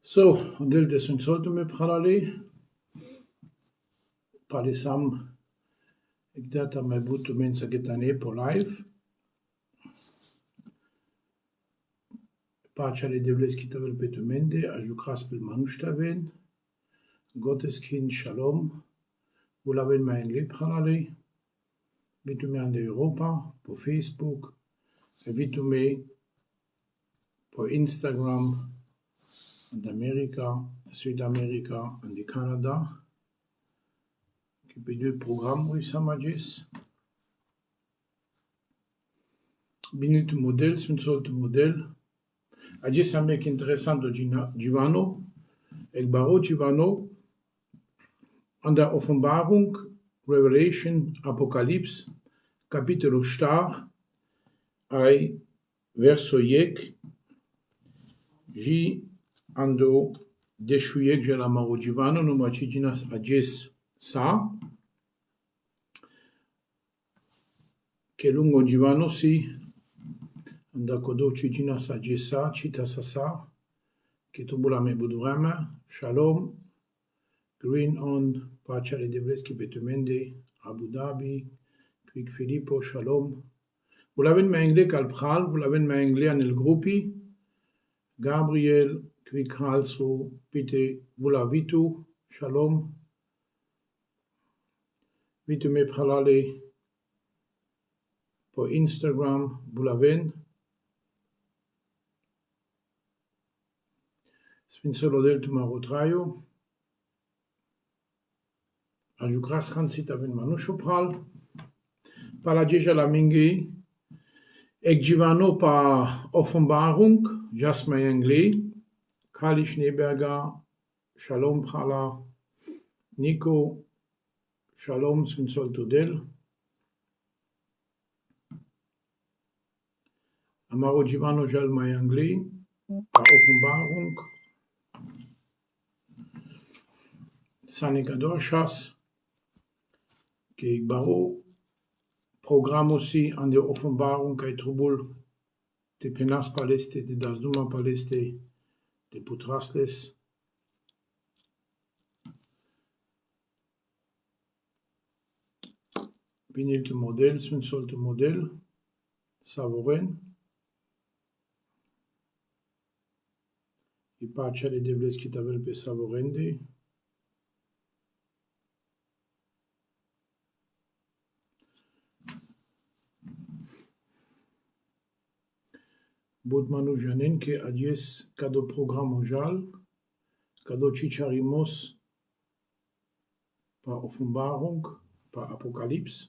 So, dėl desinsoltume pralali, pali sam, ik data mai butu mensa getane po live, pacele devles kitavel petumende, aju kraspel manushtaven, Gotteskin shalom, vulaven mai engle pralali, vitume ande Europa, po Facebook, vitume po Instagram, and Amerika, Südamerika, and Canada, qui du programme Rissamagis. Binit model, sunt model. Agis amek interessant Givano, ek baro Givano, an der Offenbarung, Revelation, Apocalypse, Capitolo star, ai verso yek, ji ando deshuyek jela maro Givano, no machiginas agis sa, che lungo Givano si, andakodo chijina sa jesa, chita sasa, che tubula me budvrama, shalom, green on, pacele devleski betumende, Abu Dhabi, quick Filippo, shalom. Vous l'avez mai anglais kalpral, vous l'avez mai anglais en el gruppi, Gabriel, quick halso, pite, vous vitu, shalom. Vitu me pralale, po Instagram, vous l'avez. Svinsolo del tumarotraio. Ajukras hansit aven manushopral. Pala deja la mingi. Ek Givano pa Offenbarung, Jasma Anglais, Kali Schneeberger, Shalom Prala, Nico, Shalom Svinsol Todel. Amaro Givano Jalma Anglais, pa Offenbarung. Sanikador Chas, que Baro, programme aussi en der Offenbarung, kai Trubul, de Penas Paleste, de Dasduma Paleste, de Putrasles. Binil te model, Svinsol te model, Savoren. I pacele devles ki tavel pe Savorende. Budmanu Janin que adies cado programme ojal, cado chicharimos pa Offenbarung, pa Apocalypse.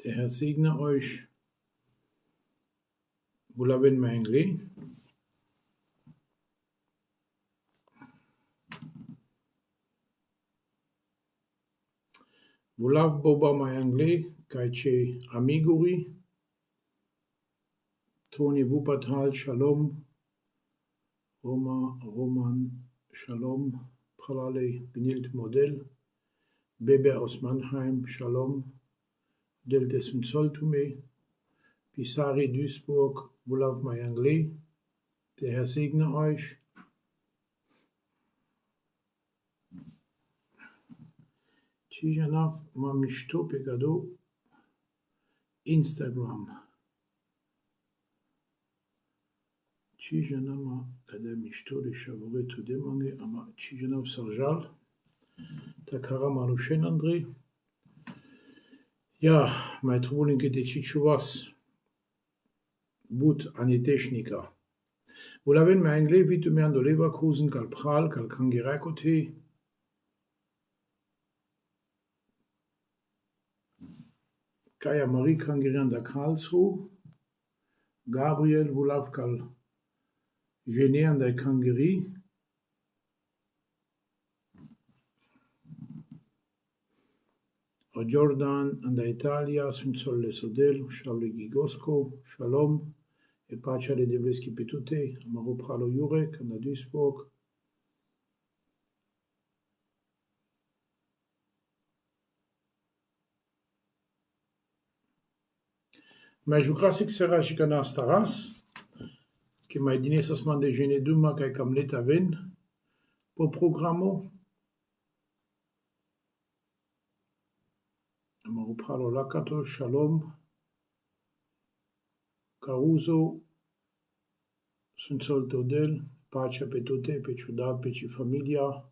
Der Herr segne euch. Bulaven Mangley. Vulav Boba Mayangle, Kaiche Amiguri, Tony Wuppertal, Shalom, Roman, Shalom, Pralale, Benilt Modell, Bebe aus Mannheim, Shalom, Del dessen Zoltume, Pisari Duisburg, Vulav Mayangle, der Herr segne euch. Chijanov Mamishto Pegado, Instagram. Chijanama Kadamishto de Chavore to demange, ama Chijanov Sarjal, Takara Marushen André. Ja, mai trulinke de Chichuvas, But Anitechnika. Vous l'avez mai anglais, vite me ando Leverkusen, Kalpral, Kalkangirakote. Kaya Marie Kangirian da Karlsruhe, Gabriel Wulavkal Gene an der Kangiri, Jordan an der Italia, Svinsol Sodel, Charles Gigosko, Shalom, e pace alle Devleski Petute, Amaro Pralo Jurek, an der Duisburg, Mai jucase que será și că staras, que mai dine să sman dejeuner duma ca cam let aven, po programo. Mă upralo lakato, shalom, Caruso, sunt soltodel, pacea pe toate, pe ciudat, pe ci familia.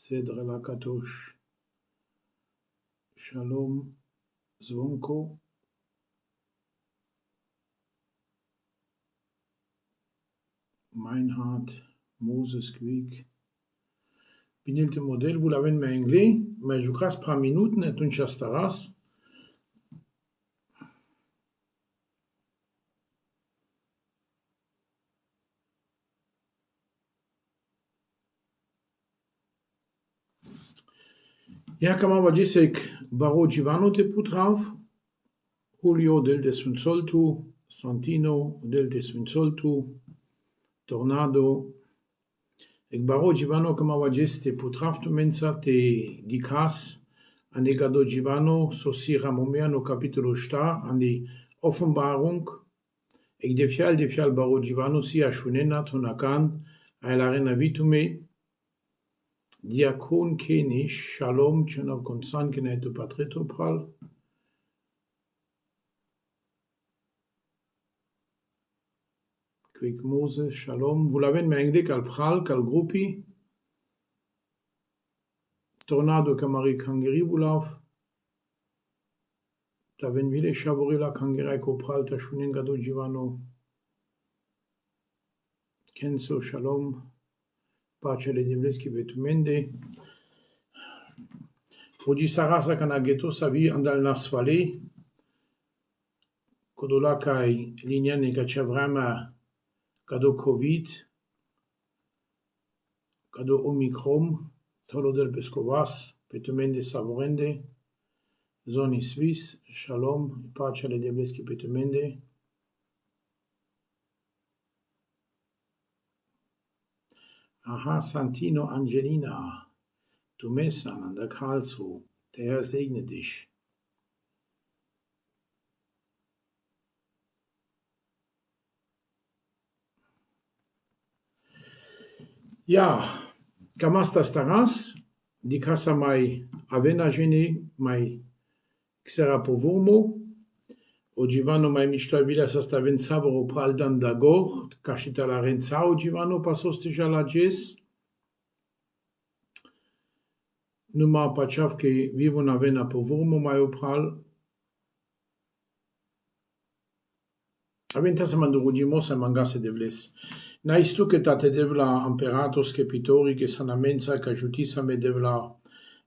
Cedre Lakatosh, Shalom, Zvonko, Meinhard, Moses Quick. Binelte model, vous l'avez en anglais, mais je crois par minute, net un chastaras. Ja, kam aber disek Baro Givano te putrauf, Julio del de Sunsoltu, Santino del de Sunsoltu, Tornado. Ek Baro Givano kam aber te putrauf tu mensa te dikas, an die Gado Givano, so si Ramomiano capitolo star, an die Offenbarung. Ek de fial Baro Givano si a shunena tonakan, a la rena vitume, Diakon Kenish, Shalom, Tchenov Konsan, Keneto Patreto Pral. Quick Moses, Shalom. Vous l'avez en anglais, Kal Pral, Kal Gruppi. Tornado Kamari Kangeri Wulauf. Taven Vile Shavorila Kangerai Kopral, Tashunen Gado Givano. Kenso, Shalom. Pace le Devleski Vetumende. Ogi Sarasa Kanageto Savi Andal Nasvale. Kodola Kai Linyan Negachavrama Gado Covid. Gado Omicron. Tolo del Pescovas. Petumende Savorende. Zoni Suisse. Shalom. Pace le Devleski Petumende. Aha, Santino Angelina, du Messan an der Karlsruhe, der Herr segne dich. Ja, Kamastas Taras, die Casa mai avena gene, mai xera povomo, o Givano mai mișto vila să staven savoro pral dan dagor, ca și la rența o Givano pasoste ja la ges. Numa pachav că vivo na vena povomo mai opral. Aventa să mă durugimo să mangase de vles. N-ai stu că tate devla imperatos kepitori că sanamența ca jutisa me devla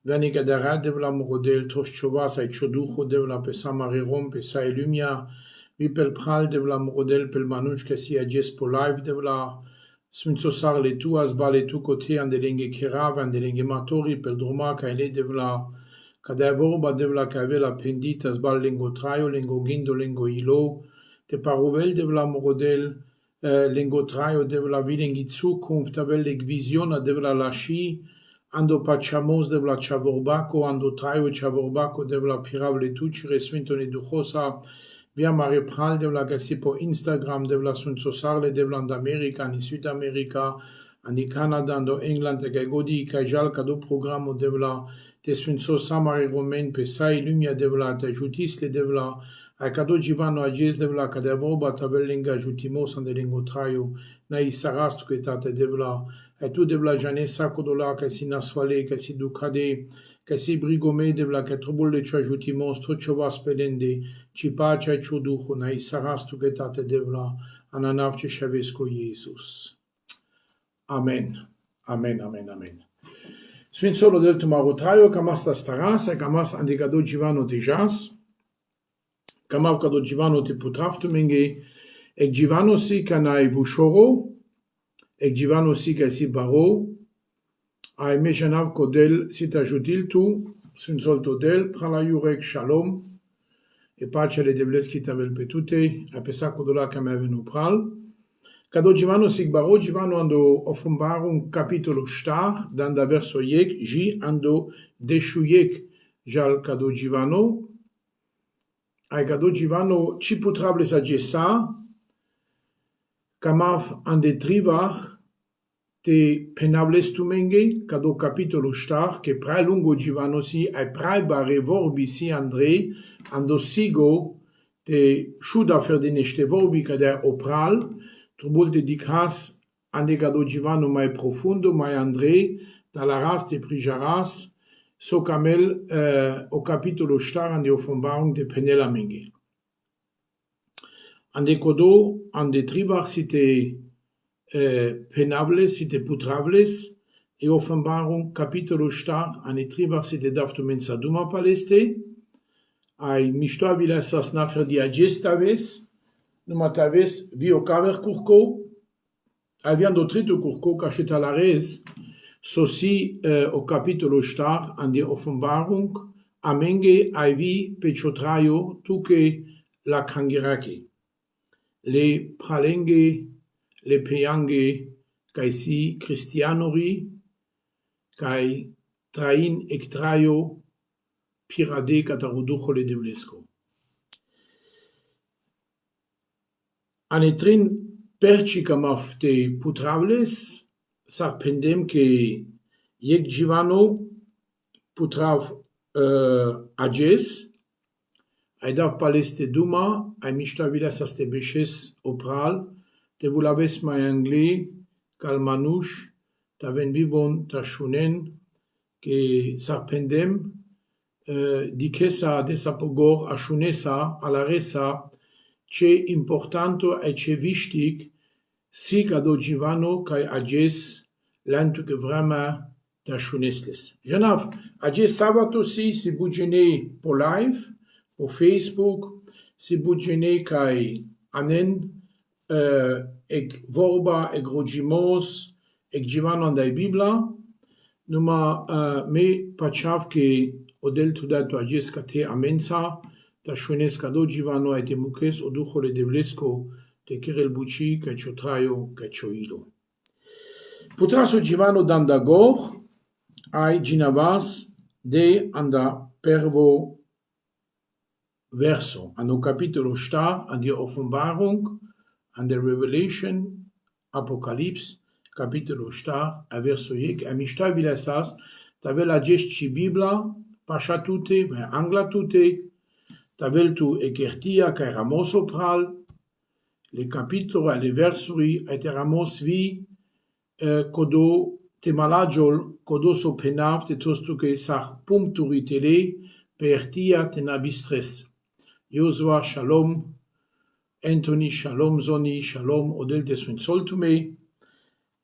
Veniga de devla morodel toșciova sai cioducho devla pe samarirom pe sai lumia vi pel pral devla morodel pel manuș că si ages po live devla smințosar le tu azbale tu cote an de lenghe kerave an de lenghe matori pel droma ca ele devla ca de vorba devla ca avela pendit azbal lengo traio lengo gindo lengo ilo te paruvel devla morodel lengo traio devla vilengi zukunft avel visiona devla lași Ando pachamos de la chavorbaco, ando traio chavorbaco de la piravle tucire svintone duchosa, via mare pral de la gasi po Instagram de la sunt sosarle de la America, ni Sud America, ani Canada, ando England, e godi ca jal cado programo de la te sunt sosamare romen pe sai lumia de la te jutisle de la ai cado givano ages de la cade vorba tavel linga jutimos ande lingo traio, na isarastu che tate de la e tu devla jane sacco dola che si nasvale, che si ducade, che si brigome devla che trobulle ci ajuti mostro ciova spedende, ci pace e ciò duco, na isarastu che tate devla ananavce șavesco Jesus. Amen. Amen, amen, amen. Sfânt solo del tumarotraio, camas ta staras, e camas andigado givano de jas, camav cado givano te putraftu menge, e givano si canai vușoro, Ek Givano si ca si baro, ai mejanav kodel si t'ajutil tu, sunt solto del, prala iurek shalom, e pace le devleski tavel pe tute, a pesa kodola ca me venu pral, Cado Givano Sigbaro Givano ando Offenbarung Capitolo Star, dan da verso yek, ji ando deshuyek jal Cado Givano, ai Cado Givano ciputrable sagessa, Kamav ande trivach, te penables tumenge, Cado Capitolo Star, che prai lungo Givano si, ai prai bare vorbi si Andrei, ando sigo, te shuda fer de nește vorbi cader opral, trubul de dicas ande Cado Givano mai profundo, mai Andrei, dalaras te prijaras, so camel o capitolo Star ande Offenbarung de penela menge. Ande Codo, ande trivach si te penables, si te putrables, e Offenbarung capitolo Star, ande trivach si te daftumen saduma paleste, ai mișto vile sas nafer di agestaves, numataves vi o caver curco, aviando trito curco cacheta la res, sosi o capitolo Star an die Offenbarung, amenge ai vi peciotraio tuque la kangerake. Le pralenge, le peange, kai si Christianori, kai train ectraio, pirade catarudujo le devlesco. Anetrin percicamaf te putrables, sarpendem che yek Givano putrav ages, aidav paleste duma, ai miștavilas aste beșes opral, te vulaves mai angli, calmanuș, taven vivon tashunen, che sarpendem, dicesa desapogor ashunesa alaresa ce importanto e ce wichtig si Cado Givano kai ages lantu que vraiment tashunestes. Janav ages sabato si budgene po live po Facebook si budgene kai anen eg vorba eg rogimos eg Givano andai bibla numa me pachav che odel tudato ages cate amensa, ta shunes Cado Givano aite mukes o dujo le devlesco te kirel buci ca ciotraio ca cioilo. Putraso Givano dandagor ai ginavas de anda pervo verso, an o capitolo Star, an die Offenbarung, an der Revelation, Apocalypse, capitolo Star, a verso yek, a mishta vilasas, tavel ages ci Bibla, pasha tute, vai angla tute, tavel tu ekertia kai ramos opral, le capitolo e le versuri et ramos vi kodo te malagiol kodo so penav te tostu ke sach puncturi tele pertia te nabistres. Josua shalom, Anthony shalom, Zoni shalom, odel te swin soltume,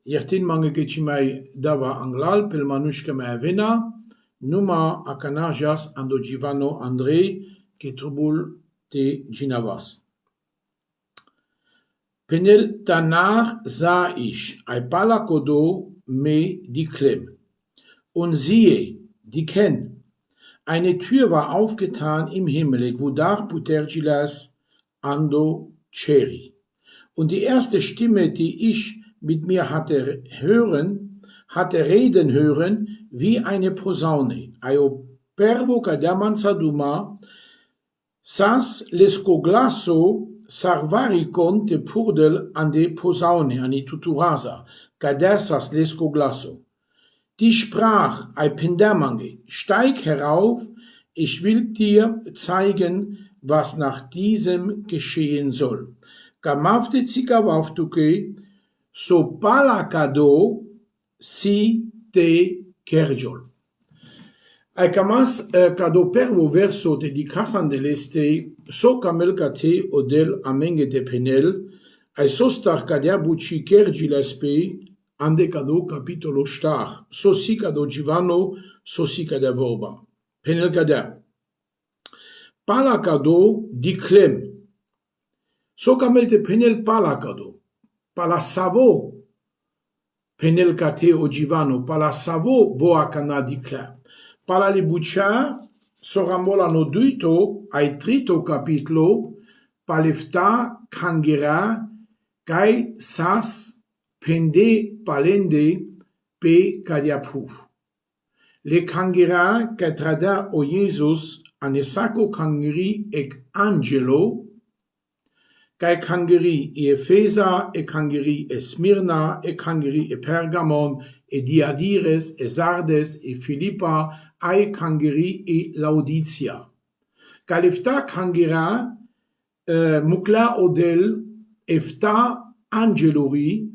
yertin mange gechimai dava anglal pel manushka me avena, numa akanajas ando Givano Andrei che trubul te ginavas. Penel danach sah ich ein Palakodo me diklem. Und siehe, diken, eine Tür war aufgetan im Himmel, wodach Putergilas ando cheri. Und die erste Stimme, die ich mit mir hatte reden hören, wie eine Posaune. Aio pervo kadaman saduma, sas lescoglasso sarvaricon te purdel an de Posaune, an die Tuturasa, kadessas lescoglasso. Die sprach, ei pendamange, steig herauf, ich will dir zeigen, was nach diesem geschehen soll. Gamavte zikavavtuke, so palakado si te kerjol. Ai camas Cado pervo verso te dicasan de leste, so camel cate odel amenge de penel, ai sostar cadea buci kergilaspe, ande Cado capitolo Star, so si Cado Givano, so si cadea vorba. Penel cadea. Pala Cado diclem. So camel te penel pala Cado. Pala savo penel cate o Givano, pala savo voa cana diclem. Pala li bucea, so ramolano duito, ai trito capitolo, palefta, cangera, kai sas pende palende pe kadiapuf. Le kangira katrada o Jesus anesako kangiri ek angelo, kai kangiri e Efesa, e kangiri e Smyrna, e kangiri e Pergamon, e Diadires, e Sardes, e Philippa, ai kangiri e Laodicea. Kalifta kangira mukla odel efta angelori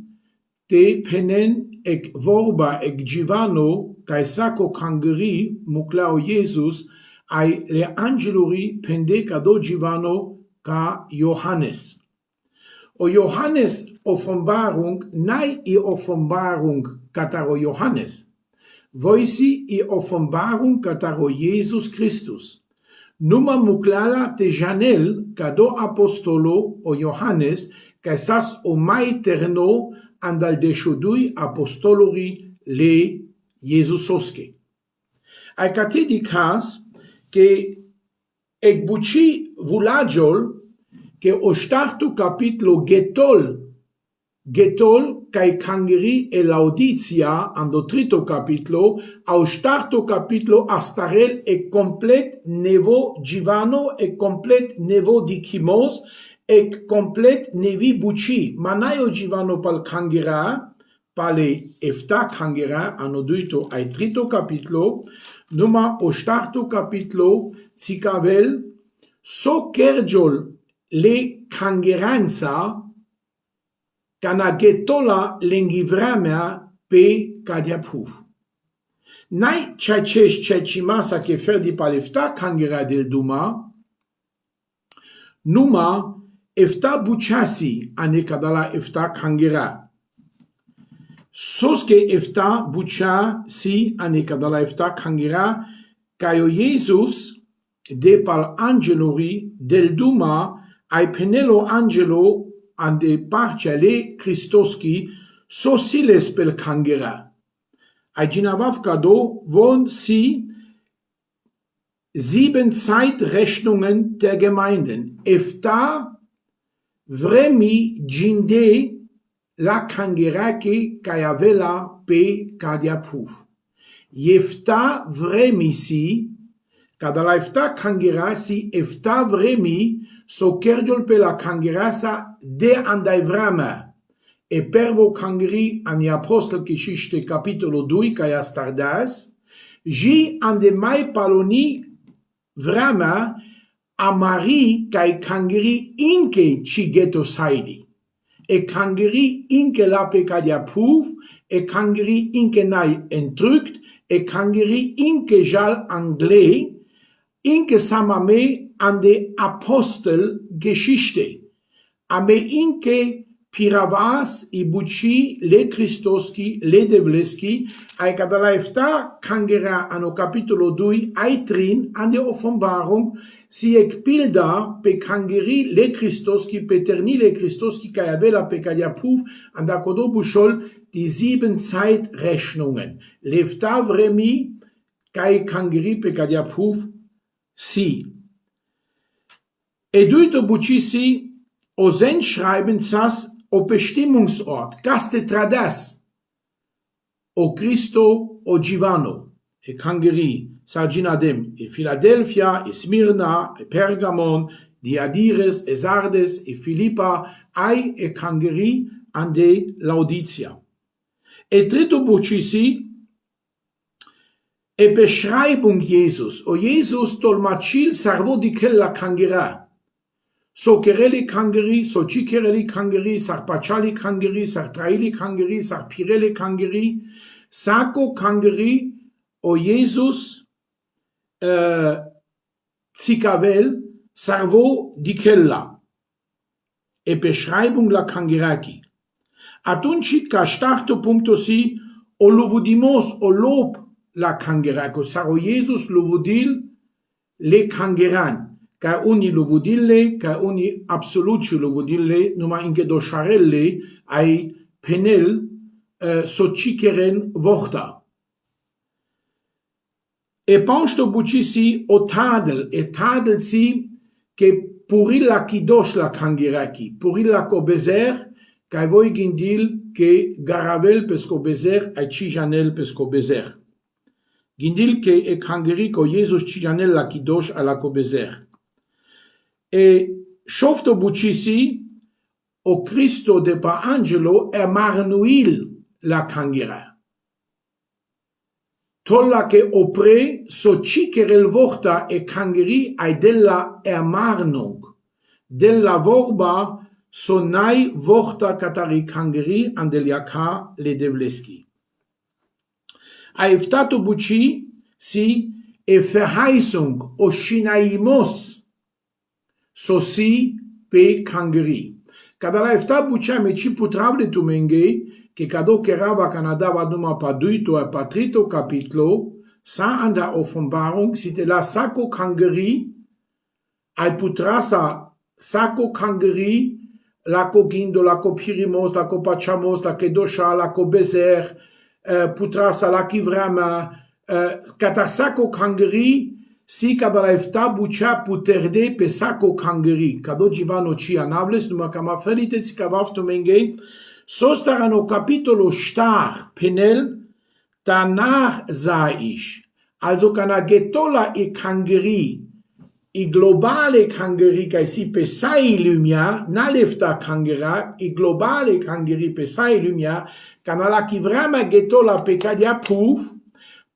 te penen ek vorba ek givano kai sako kangiri mukla o Jesus ai le angelori pende kado givano ka Johannes. O Johannes Offenbarung nai i Offenbarung kataro Johannes. Voisi i Offenbarung kataro Jesus Christus. Numa muklala te janel kado apostolo o Johannes kaisas o mai terno andal deshodui apostolori le Jesusoske. Ai kate di kas ke ekbuchi vulagiol ke o startu capitlo getol kai kangiri e Laodicea ando trito capitlo au startu capitlo astarel e complet nevo givano e complet nevo dikimos e complet nevi buci manaio givano pal kangira pale efta kangira ano duito ai trito capitlo numa o startu capitlo cikavel so kerjol le kangeranza kana getola lengivramea pe kadiapuf. Nai chachesh chachimasa ke ferdi palefta kangera del duma, numa efta buchasi ane kadala efta kangera. Soske efta buchasi ane kadala efta kangera, kayo Jesus de pal angelori del duma ai penelo angelo ande parcele Christoski sosiles pel kangera. Ai ginavav kado von si 7 Zeitrechnungen der Gemeinden. Efta vremi ginde la kangerake kayavela pe kadiapuf. Yefta vremi si kadala efta kangerasi efta vremi so kerjol pe la kangerasa de andai vrama e pervo kangeri ani apostel geschichte capitolo 2 kai astardas ji ande mai paloni vrama amari kai kangeri inke chigeto saidi e kangeri inke la pe kadiapuf e kangeri inke nai entrückt e kangeri inke jal anglais inke samame an de Apostelgeschichte. Ame inke piravas i buci le Christoski, le devleski, ai kadala efta kangera ano capitolo 2 aitrin an de Offenbarung si ek pilda pe kangeri le Christoski, peterni le Christoski kai avela pe kadiapuf an da kodo bushol die 7 Zeitrechnungen. Lefta vremi kai kangeri pe kadiapuf si. Eduito bucisi o zen schreiben sas o Bestimmungsort, gaste tradas, o Cristo o Givano, e kangeri, Sarginadem, e Philadelphia, e Smyrna, e Pergamon, Diadires, e Sardes, e Philippa, ai e kangeri ande Laodicea. E trito bucisi e Beschreibung Jesus, o Jesus tolmachil sarvo di quella kangera. So kereli kangeri, so chikereli kangeri, sar pachali kangeri, sar traili kangeri, sar pirele kangeri, sako kangeri, o Jesus cikavel sarvo di quella. E Beschreibung la kangeraki. Atunchit ka starto punto si, o lovudimos o lob la kangerako, saro Jesus lovodil le kangeran. Ca uni lovodille, ca uni absoluci lovodille, numa inke dosharelle ai penel socikeren vochta. E pansto bucisi o tadel, e tadel si che purilla kidosh la kangeraki, purilla ko bezer, Kai voi gindil ke garavel pesco bezer ai cijanel pesco bezer. Gindil ke e kangeri ko Jesus cijanel la kidosh ala ko bezer. E shofto bucisi o Cristo de pa angelo e marnuil la kangera. Tolla che opre so cikerel vorta e kangeri ai della ermarnung. Della vorba so nai vorta katari kangeri an deliaka le devleski. A eftato buci si e Verheißung o shinaimos so si pe kangeri. Cada la efta bucia me ci putrable tu menge che cado che rava Canada va duma pa duito e patrito capitlo sa anda Offenbarung site la sacco kangeri ai putrasa sacco kangeri la co gindo la co pirimos la co pachamos la kedosha la co bezer putrasa la kivrama kata sacco kangeri si cada la efta bucia puterde pe sacco kangeri cado givano ci anables duma kama felite cavafto menge Sostarano capitolo star penel danach sah ich, also kana getola e kangeri, i globale kangeri kai si pesai lumia, nalefta kangera, i globale kangeri pesai lumia, kana la ki vrama getola pekadia puf,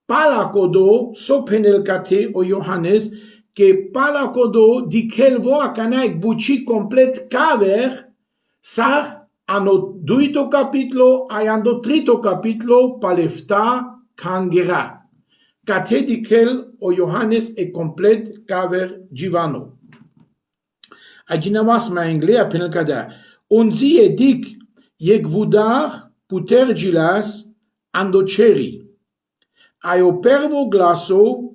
pala kodo, so penel kate o Johannes, ke pala kodo di kel voa kana ek buci complet kaver, sar hanno duito capitolo e hanno trito capitolo palefta kangera. Catedikel o Johannes e complet caver givano. Aginamas ma englea penel kada. Und siehe dik, je gvudar putergilas andoceri. Aio pervo glaso,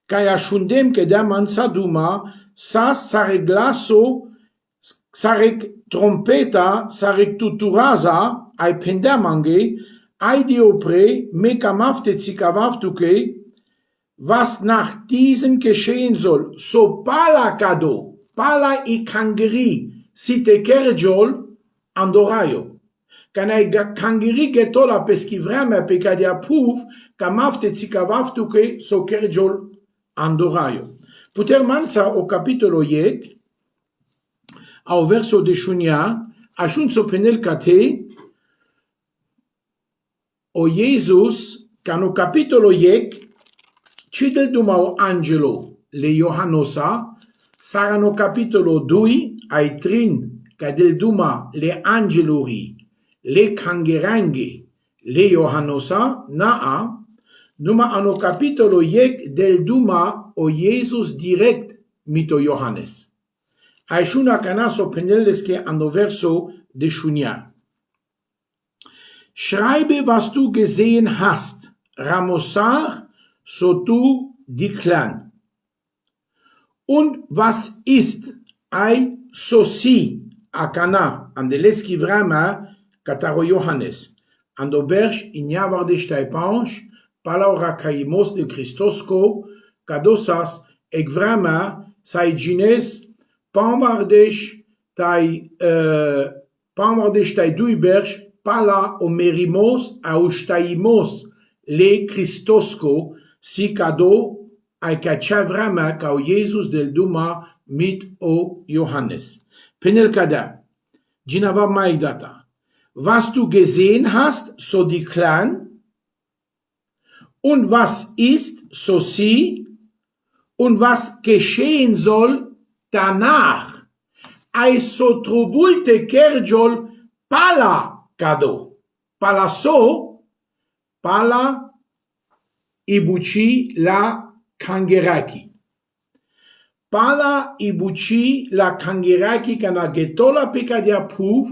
kai ashundem kedam ansaduma, sas sare glaso, sarek trompeta, sarek tuturaza, ai pendamange, ai diopre, mekamafte zikavaftuke, was nach diesem geschehen soll, so pala kado, pala i kangeri, site kerjol, andorayo. Kanai kangeri getola peski vreme pekadia puf, kamafte zikavaftuke, so kerjol, andorayo. Puter manza o capitolo yek, au verso de Shunia, ajuns o penel kate, o Jesus, cano capitolo yek, cidel duma o angelo, le Johanosa, sarano capitolo 2, ai trin, cadel duma le angeluri, le kangerange, le Johanosa, naa, numa ano capitolo yek del duma o Jesus direct mito Johannes. Aishuna canaso penelleske ano verso de Shunia. Schreibe, was du gesehen hast, Ramosar, so tu diklan. Und was ist ai sosi akana andeleski vrama kataro Johannes. Ando berch ignavar de staipanch, palaura kaimos de Christosko, kadosas ek vrama sai gines Panvardesh tai duiberch pala o merimos au staimos le Christosko si kado ai kacha vrama kao Jesus del duma mit o Johannes. Penel kada, ginava maidata. Was du gesehen hast, so die Clan, und was ist, so sie, und was geschehen soll, danach, aiso trubulte kerjol pala kado. Pala so, pala ibuchi la kangeraki. Pala ibuchi la kangeraki kana getola pekadia puf,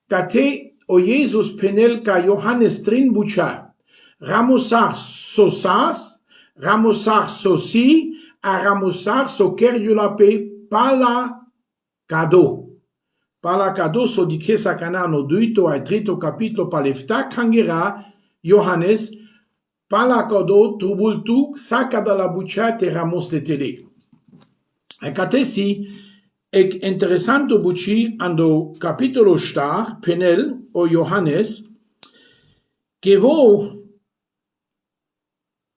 kate o Jesus penel ka Johannes trin bucha. Ramosar sosas, ramosar sosi, a ramosar so kerjula pe pala kado. Pala kado so di kesa kanano duito ai trito capitolo palefta kangera Johannes pala kado trubultu saka da la buccia te ramos de tele. E katesi Ec interessanto buci ando capitolo star penel o Johannes che vo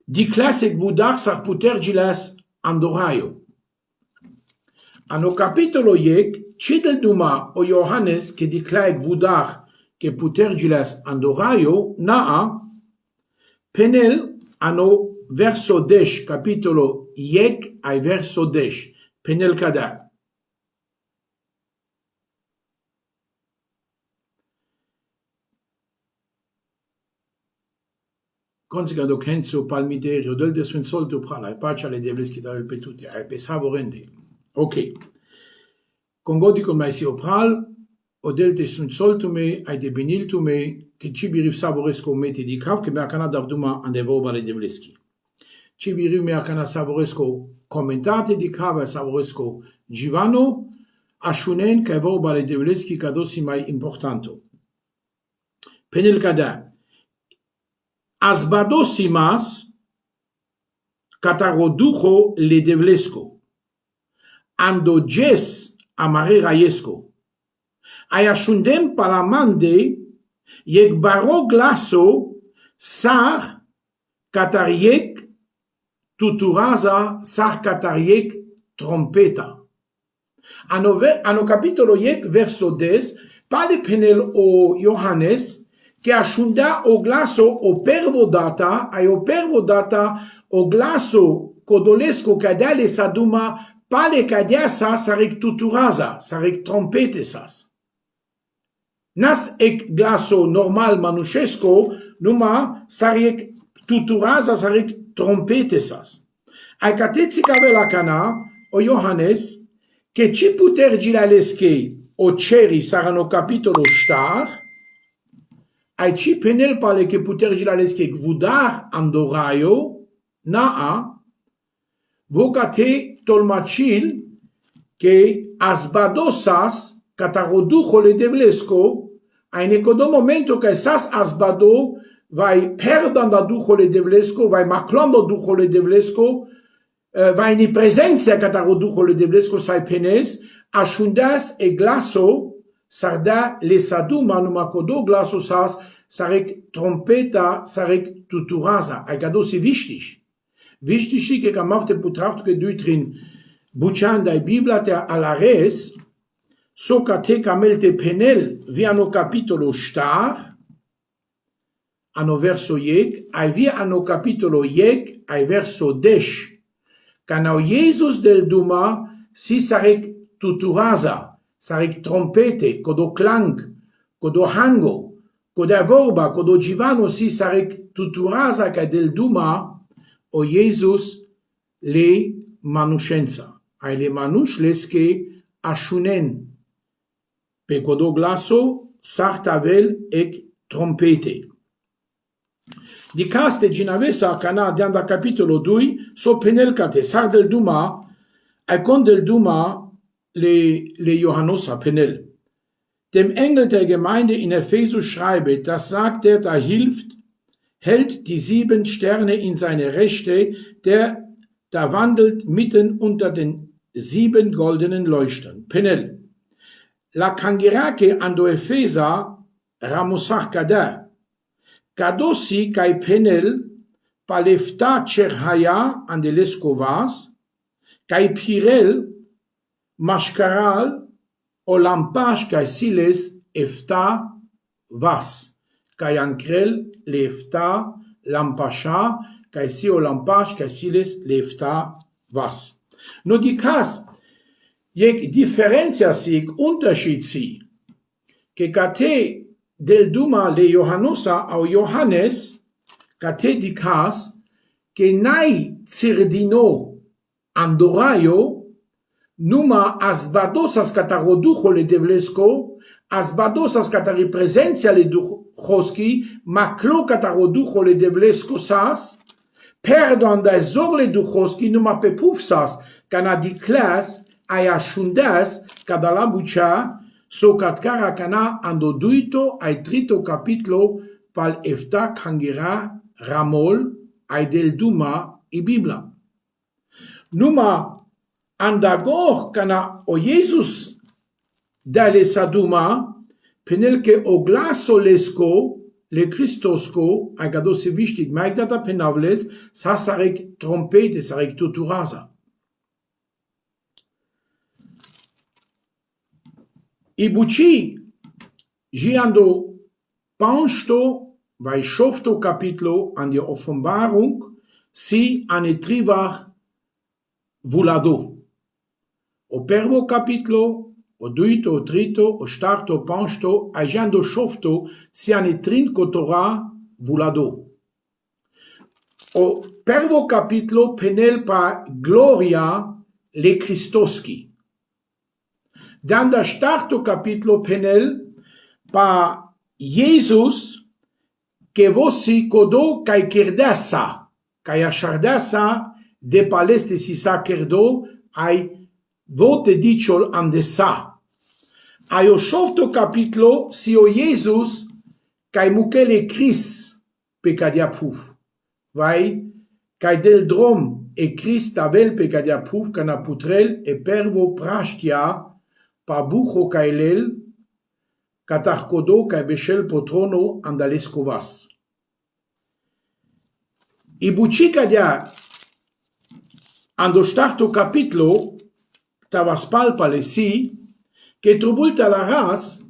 di classic vudar sar puter gilas andoraio. Ano capitolo yek cidel duma o Johannes che di claic vudar che puter gilas andoraio naa penel ano verso 10 capitolo yek ai verso 10 penel kada. Consigando Kenzo Palmiterio del desfinsolto prala e pace alle devleschi da ripetuti e pensavo rende. Ok. Con godico mai si opral o del desfinsolto me ai de benilto me che cibi rifsavoresco meti di krav che me a canada duma ande voba le devleschi. Cibi riu me a canada savoresco commentate di krav e savoresco Givano a shunen che voba le devleschi cadosi mai importanto. Penel kada Asbadosimas catarodujo le devlesco, ando jes amare raiesco. Ayashundem palamande yek baro glaso sar catariek tuturaza sar catariek trompeta. Ano capitolo yek verso 10 pale penel o Johannes che asciunda o glaso o pervodata o glaso codolesco cadale saduma pale cadiasa sarek tuturaza sarek trompetesas. Nas ek glaso normal manushesco numa sarek tuturaza sarek trompetesas. Ai cateți cavela cana o Johannes che ci puter gilalesche o ceri sarano capitolo star aici penel pale che puter gilalesche gvudar andoraio naa vocate tolmacil che asbadosas catarodujo le devlesco ai necodo momento che sas asbado vai perdanda dujo le devlesco vai maclando dujo le devlesco vai in presenza catarodujo le devlesco sai penes ashundas e glaso sarda le saduma numa kodo glaso sas sarek trompeta sarek tuturaza. Ai cado si wichtig. Wichtig che camafte putraft che duitrin bucianda e bibla te alares so cate camelte penel viano capitolo star ano verso yek ai via ano capitolo yek ai verso 10 canao Jesus del duma si sarek tuturaza sarek trompete, codo clang, codo hango, codo vorba, codo givano si sarek tuturaza ca del duma o Jesus le manuscenza. Ai le manush lesche ashunen, pe codo glaso sartavel ec trompete. Di caste ginavesa cana dianda capitolo 2 so penelcate sar del duma ai con del duma le Johannosa penel. Dem Engel der Gemeinde in Ephesus schreibe, das sagt der, da hilft, hält die 7 Sterne in seine Rechte, der da wandelt mitten unter den 7 goldenen Leuchtern. Penel. La cangirake ando Efesa ramosach kada. Kadosi kai penel palefta cherhaya andelesco vas, kai pirel Mashkaral o lampash kai siles efta vas. Kai ankrel lefta lampasha kai si o lampash kai siles lefta vas. No di cas yek differenzia sig unterschied si che kate del duma le Johannosa au Johannes kate di cas che nai cirdino andoraio numa asbadosas catarodujo le devlesco, asbadosas catari presentia le duchoski, maclo catarodujo le devlesco sas, perdon da zor le duchoski numa pepufsas, cana di clas, aia shundas, cadala bucha, so catcara cana ando duito ai trito capitlo pal efta kangira ramol ai del duma i bibla. Numa Andagor kana o Jesus dale saduma, penel ke o glaso lesko, le Christosco, agado se wichtig, maigdata penavles, sa sarek trompete, sarek tuturaza. Ibuchi, giando pansto, vai schofto capitlo an die Offenbarung, si ane trivach vulado. O pervo capitlo, o duito, o trito, o starto, o pansto, agiando schofto, si ane trinco Torah vulado. O pervo capitlo penel pa gloria le Christoski. Dan da starto capitlo penel pa Jesus che vossi codo kai kirdasa, kai ashardasa de paleste si sacerdo ai vote diciol andesa. Ai o shofto capitlo si o Jesus kai mukele Chris pecadia puf. Vai kai del drom e Christ avel pecadia puf kana putrel e pervo prashtia pa bucho kailel katar kodo kai beshel potrono andaleskovas. I bucika dia ando starto capitlo tavas palpale si che trubulta la ras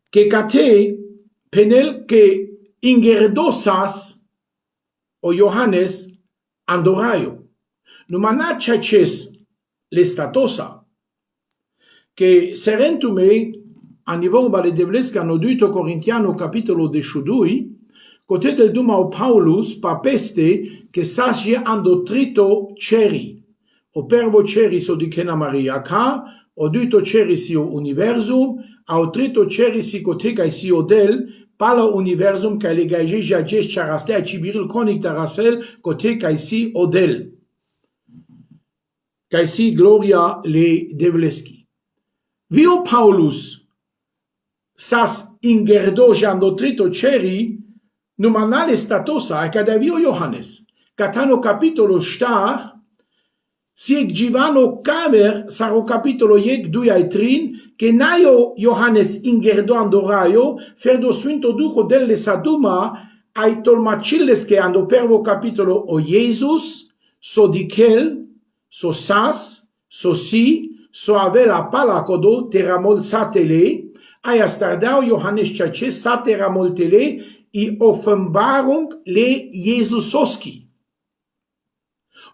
che cate penel che ingerdosas o Johannes andoraio. Numana chaches l'estatosa che serentume a niveau bale devlesca no 2 Corintiano capitolo de shudui cote del duma o Paulus papeste che sasge ando trito ceri o pervo ceri so di kena Maria ca o duito ceri si o universum a o trito ceri si cote kai si o del pala universum kai legaje jaje charaste a cibiril konik tarasel cote kai si o del kai si gloria le devleski. Vio Paulus sas ingerdo jando trito ceri numanale statosa e cadavio Johannes. Catano capitolo star sieg givano caver saro capitolo yek 2 ai trin che naio Johannes ingerdo andoraio ferdo swinto duco delle saduma ai tolmacilles che ando pervo capitolo o Jesus so dikel so sas so si so avela pala kodo teramol satele ai astardao Johannes chache sateramol tele i Offenbarung le Jesusoski.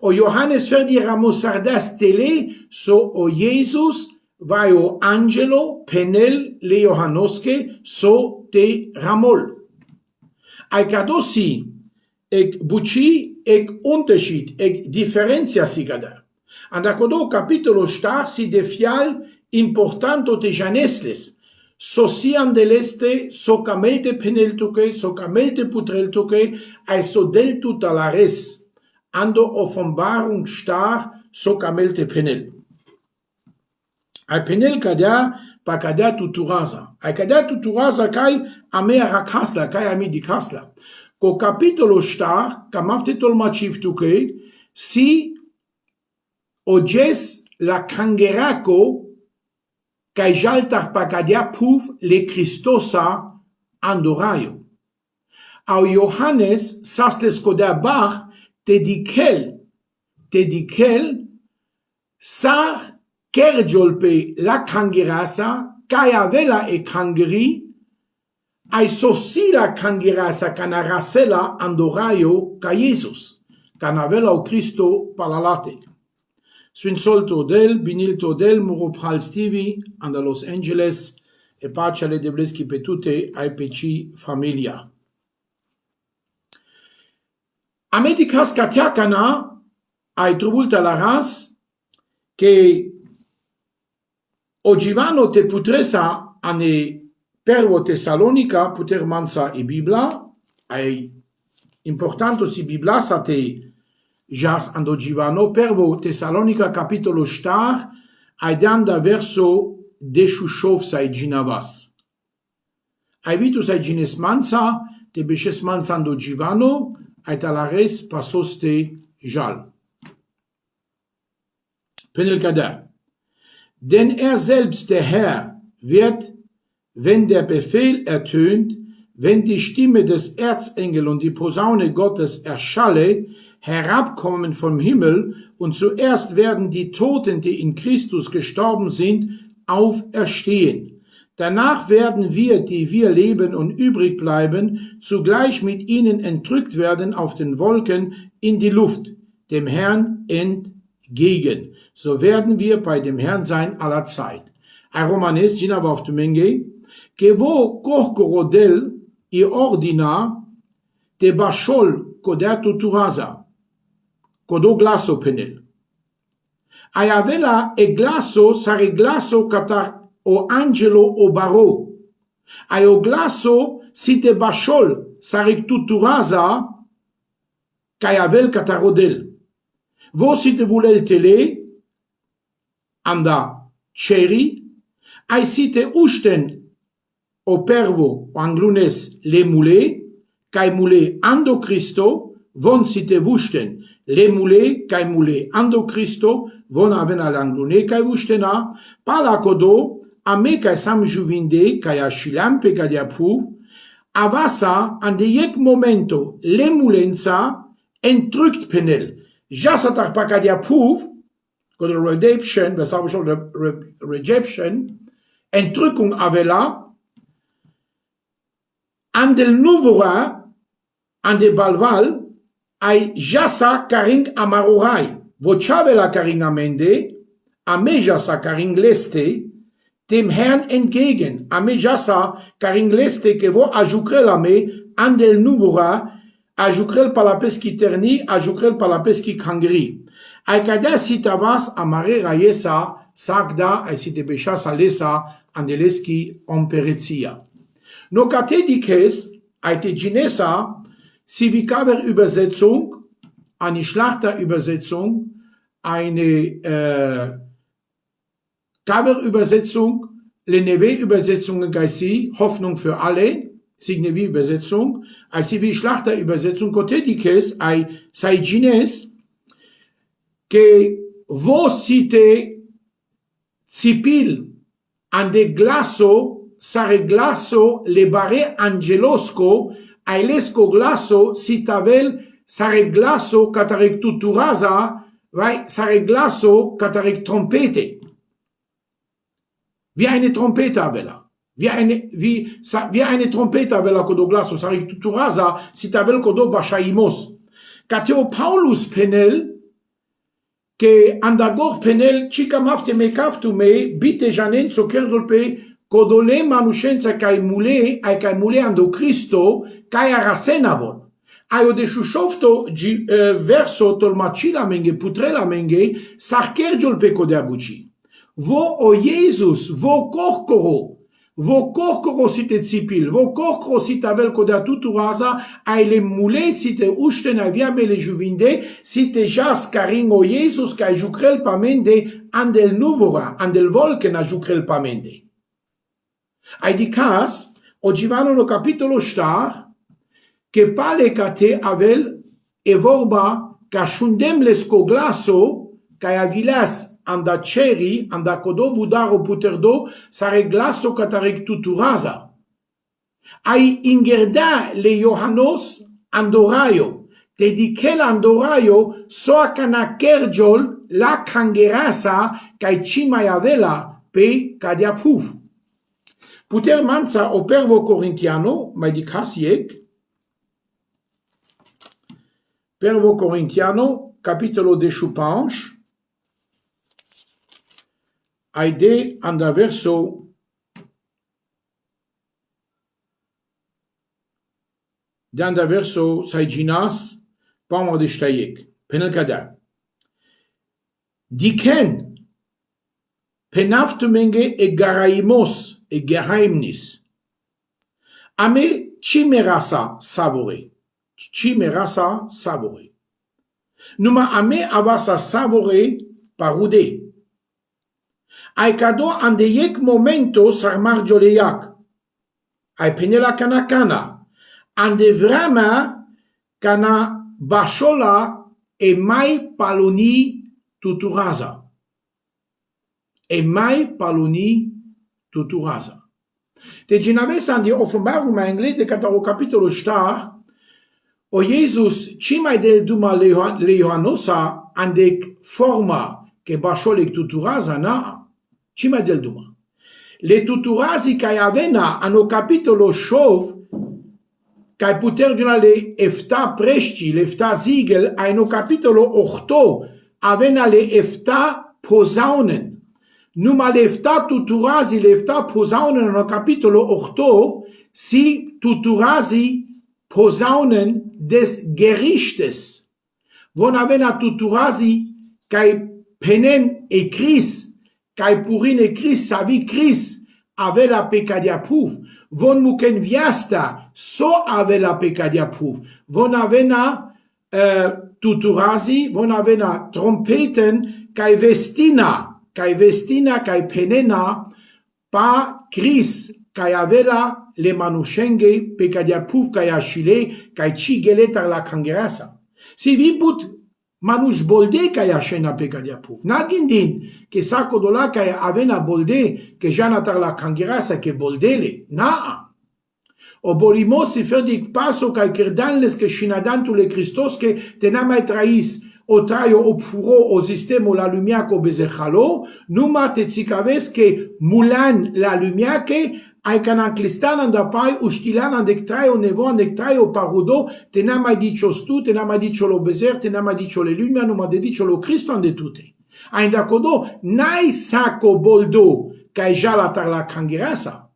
O Johannes ferdi ramosardas tele so o Jesus vai o angelo penel le Johannoske so te ramol. Ai kadosi ek buci ek unterschied ek differenzia sigada. Andacodo capitolo star si defial importanto te janesles. So sian deleste, so camelte peneltuque, so camelte putreltuque, ai so del tuta la res. Ando Offenbarung star, so camelte penel. Ai penel cadia, pa cadia tuturaza. Ai cadia tuturaza kai ame arakasla, kai ami di kasla. Co capitolo star, camafte tolmachivtuque, si oges la cangeraco kai jaltar pakadia puf le Christosa andoraio. Au Johannes sasles kodea bach te dikel sar kerjolpe la cangerasa kai avela e cangeri ai sosi la cangerasa canarasela andoraio ca Jesus canavela o Cristo palalate. Swin solto del, binilto del, muropral stivi, anda Los Angeles, e pace alle debleski pe tutte, ai PC familia. A medicas catiacana, ai trubulta la ras, che ogivano te putresa ane pervo Tesalonica, puter mansa e Bibla, ai importanto si Bibla sa te jas ando givano pervo Tesalonica capitolo star aidanda verso deshushov sai ginavas. Ai vitu sai gines mansa te beshes mansa ando givano ai talares pasoste jal. Penelkada. Denn er selbst, der Herr, wird, wenn der Befehl ertönt, wenn die Stimme des Erzengels und die Posaune Gottes erschalle, herabkommen vom Himmel, und zuerst werden die Toten, die in Christus gestorben sind, auferstehen. Danach werden wir, die wir leben und übrig bleiben, zugleich mit ihnen entrückt werden auf den Wolken in die Luft, dem Herrn entgegen. So werden wir bei dem Herrn sein aller Zeit. A Romanes, Gina Vaftumenge, que vo kohkorodel i ordina te bashol kodatu turaza, kodo glaso penel. Ayavela e glaso sare glaso katar o angelo o baro. Ayo glaso si te bashol sare tuturaza kayavel katarodel. Vo si te vulel tele anda cheri, ai si te usten o pervo o anglunes le mule, kai mule ando Christo, von si te vusten le mule, kai mule ando Christo, von aven al anglune kai vustena, pala kodo, a me kai sam juvinde, kai a shilampe kai diapu, avasa an de yek momento le mulenza entrückt penel. Jasatar pa kai diapu, kodo redemption, was haben schon rejection, entrückung avela, an del nuvora, an de balval, ai jasa karing amarorai, vo chavela karing amende, ame jasa karing leste, dem Herrn entgegen, ame jasa karing leste, que vo ajukrel ame, an del nuvora, ajukrel palapeschi terni, ajukrel palapeschi kangri. Ai kada sitavas amare raiesa, sagda, ai sitebesha salesa, andeleski ompereția. No Kathedikes, aite Ginesa, si Cover-Übersetzung, eine Schlachterübersetzung, eine Cover-Übersetzung, Leneve-Übersetzungen gaisi, Hoffnung für alle, Signevi-Übersetzung, als wie Schlachterübersetzung, Kathedikes, ai sai Gines, que vos cite cipil ande glaso, sare glaso le bare angelosco, ailesco glaso sitavel sare glaso catarec tuturaza, vai sare glaso catarec trompete. Wie eine Trompete avela. Wie eine Trompete avela codo glaso sare tuturaza, sitavel codo bashaimos. Cateo Paulus penel, que andagor penel chica mafte me kaftume, bite janen so kerdolpe, codole manuscenza kai mule ando Cristo kai arasenavon. Aio de shushofto verso tolmachila menge putrela menge sarkerjol pe code abuci. Vo o Jesus, vo korkoro site cipil, vo korkoro site avel code tuturaza, ai le mule site usten aviame le juvinde, site jas karing o Jesus kai jukrel pamende andel nuvora, andel volken a jukrel pamende. Ai di cas, ogivano no capitolo star, che pale cate avel evorba ca shundem lesco glaso, ca avilas anda ceri, anda codo vudaro puterdo, sare glaso catarec tuturaza. Ai ingerda le Johannos andoraio, te di che l'andoraio soa cana kerjol la kangerasa, ca cimai avela pe cadiapuf. Puter manza o pervo corintiano, mai di casiec, pervo corintiano, capitolo de chupanche, aide anda verso saiginas, pamo de staiec, penel kada. Diken, penaftumenge e garaimos, e geheimnis. Ame chimerasa savore. Numa ame avasa savore parude. Ai cado ande yek momento sarmar joleyak. Ai penela kana. Ande vrama kana bashola e mai paloni tuturaza. e mai paluni tuturaza. Te ginavesa an die Offenbarung mai englete cataro capitolo star, o Jesus ci mai del duma le Johanosa andec forma che basciolec tuturaza na, ci mai del duma. Le tuturazi kai avena ano capitolo shov, kai puter le efta prești, le efta ziegel, ano capitolo 8, avena le efta posaunen. Numai le efta tuturazi, le efta posaunen ano capitolo 8, si tuturazi posaunen des Gerichtes. Von avena tuturazi kai penen e Cris, kai purin e Cris, savi Cris, ave la pecadia puf. Von muken viasta, so ave la pecadia puf. Von avena tuturazi, von avena trompeten, kai vestina, kai penena, pa Cris, kai avela le manushenge, pecadia puf, kai ashile, kai chigeletar la kangerasa. Si vi put manush bolde kai ashena pecadia puf. Na gindin, che sacco dola kai avena bolde, che janatar la kangerasa, che boldele. Na. O bolimos si ferdic paso kai kirdanles che shinadantu le Christos che tenamai trais, o traio o pfuro o sistemo la lumiaco bezechalo, numa tetzicaves che mulan la lumiache, ai cananclistan andapai ustilan andec traio nevo andec traio parudo, te n'a mai dicio stu, te n'a mai dicio lo bezer, te n'a mai dicio le lumia, nu ma de dicio lo Cristo ande tutte. Ai dacodo, nai saco boldo, kai jala tar la kangerasa,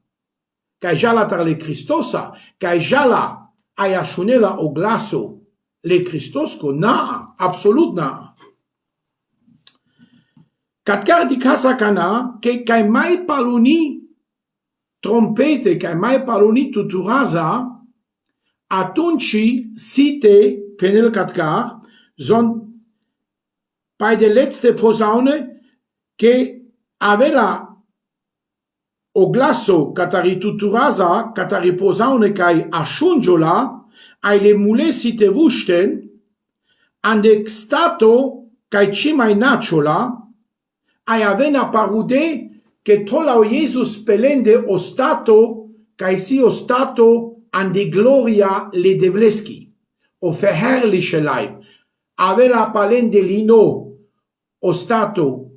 kai jala tar le Cristosa, kai jala ai ashunela o glaso, le Cristosco, na, absolut na. Catcar di casa cana, che kai mai paluni trompete, kai mai paluni tuturaza, atunci site penel catcar, son bei der letzte posaune, che avela o glaso catari tuturaza, catari posaune kai ashunjola, ai le mule site vusten, andec stato kai cimai naciola, ai avena parude, che tola o Jesus pelende o stato, kai si o stato ande gloria le devleski, o verherrliche Leib, avela palende lino o stato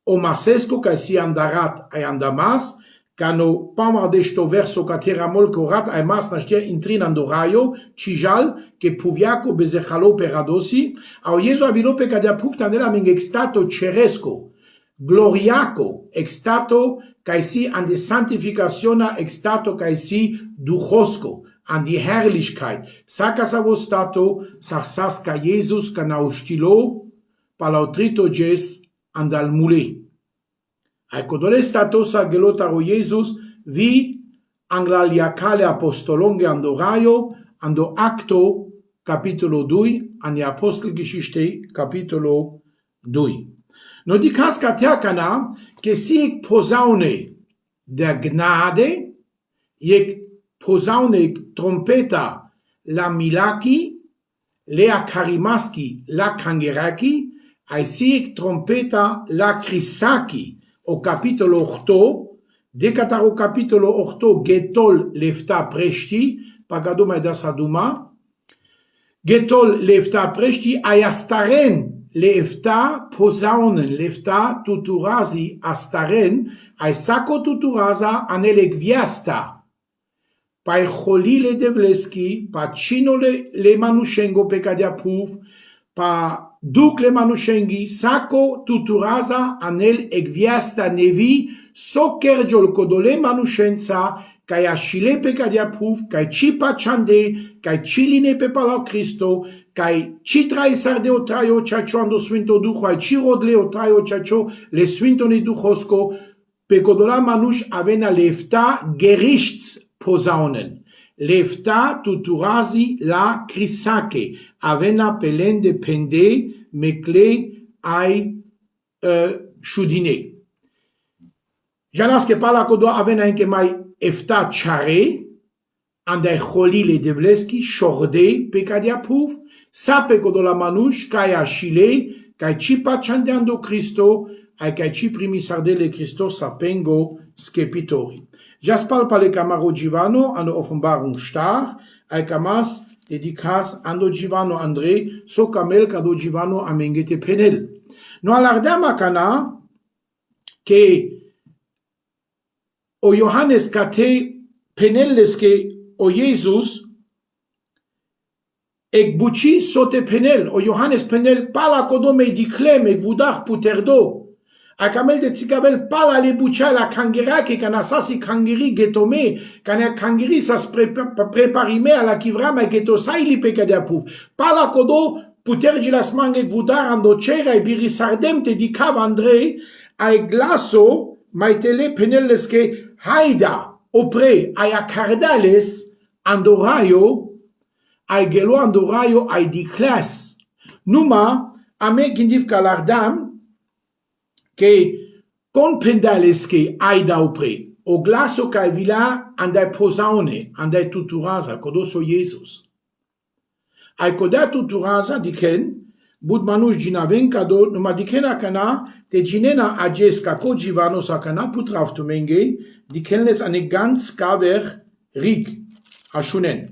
o masesco, kai si andarat ai andamas, cano pama desto verso catera molco rat ai mas nastia intrin andoraio, cijal, che puviaco bezechalo peradosi, au Jesu avilo pecadia puf tandela ming extato ceresco, gloriaco, extato, kai si an die santificationa extato, kai si duchosco, an die Herrlichkeit. Sacas avostato, sarsasca Jesus, canau stilo, palautrito jes andal mule. Ecco, dove è stato sa gelotaro Jesus, vi anglaliacale apostolonge andoraio, ando acto, capitolo 2, an die Apostelgeschichte, capitolo 2. No di casca teacana, che si posaune der Gnade, iec posaune trompeta la milaki, lea karimaski la kangeraki, ai si trompeta la crisaki, o capitolo 8, decataro capitolo 8, getol lefta prești, pagaduma da saduma, getol lefta prești, aiastaren lefta posaunen, lefta tuturazi astaren, ai saco tuturaza anelec viasta, pai holile devleski, pa cinole le manushengo pecadia puf, pa duc le manushengi, saco tuturaza anel egviasta nevi, so kergiol codole manushenza, kai ashile pecadia puf, kai cipa chande, kai ciline pe pala Cristo, kai citra isarde o traio chacho ando svinto ducho, ai cirodle o traio chacho, le svinto ne duchosco, pe codola manush avena lefta gerichts posaunen. Lefta tuturazi la crisake, avena pelende pende, mecle ai shudine. Janas che parla codo avena anche mai efta chare, andai cholile devleski, shorde pecadia puf, sape codo la manush, kai ashile, kai cipa chandeando Cristo, ai ca ci primi sardele Christos sapengo scepitori. Já spal pale camaro Givano hanno offenbar un star, ai camas dedicas ando Givano André, so camel cado Givano amengete penel. No alardama cana che o Johannes cate penelles che o Jesus ec buci sote penel, o Johannes penel pala codome di clem ec vudar puterdo. A camel de tzikabel pala le bucia la kangera che cana sasi kangeri getome, cana kangeri sas preparime a la kivrama e geto sai li peca de apuf. Pala codo putergi las mange ec vudar ando cera e birisardem te di cav Andrei ai glaso maitele penelles che haida opre ai acardales andoraio ai gelo andoraio ai di class numa a me kindiv kalardam che con pendales che ai da opre o glaso kai vila andai posaune andai tuturaza codoso Jesus ai coda tuturaza diken bud manush ginaven cado numa dikena kana te ginena agesca co Givano sakana putraftu menge dikenles ane ganz kaver rig ashunen.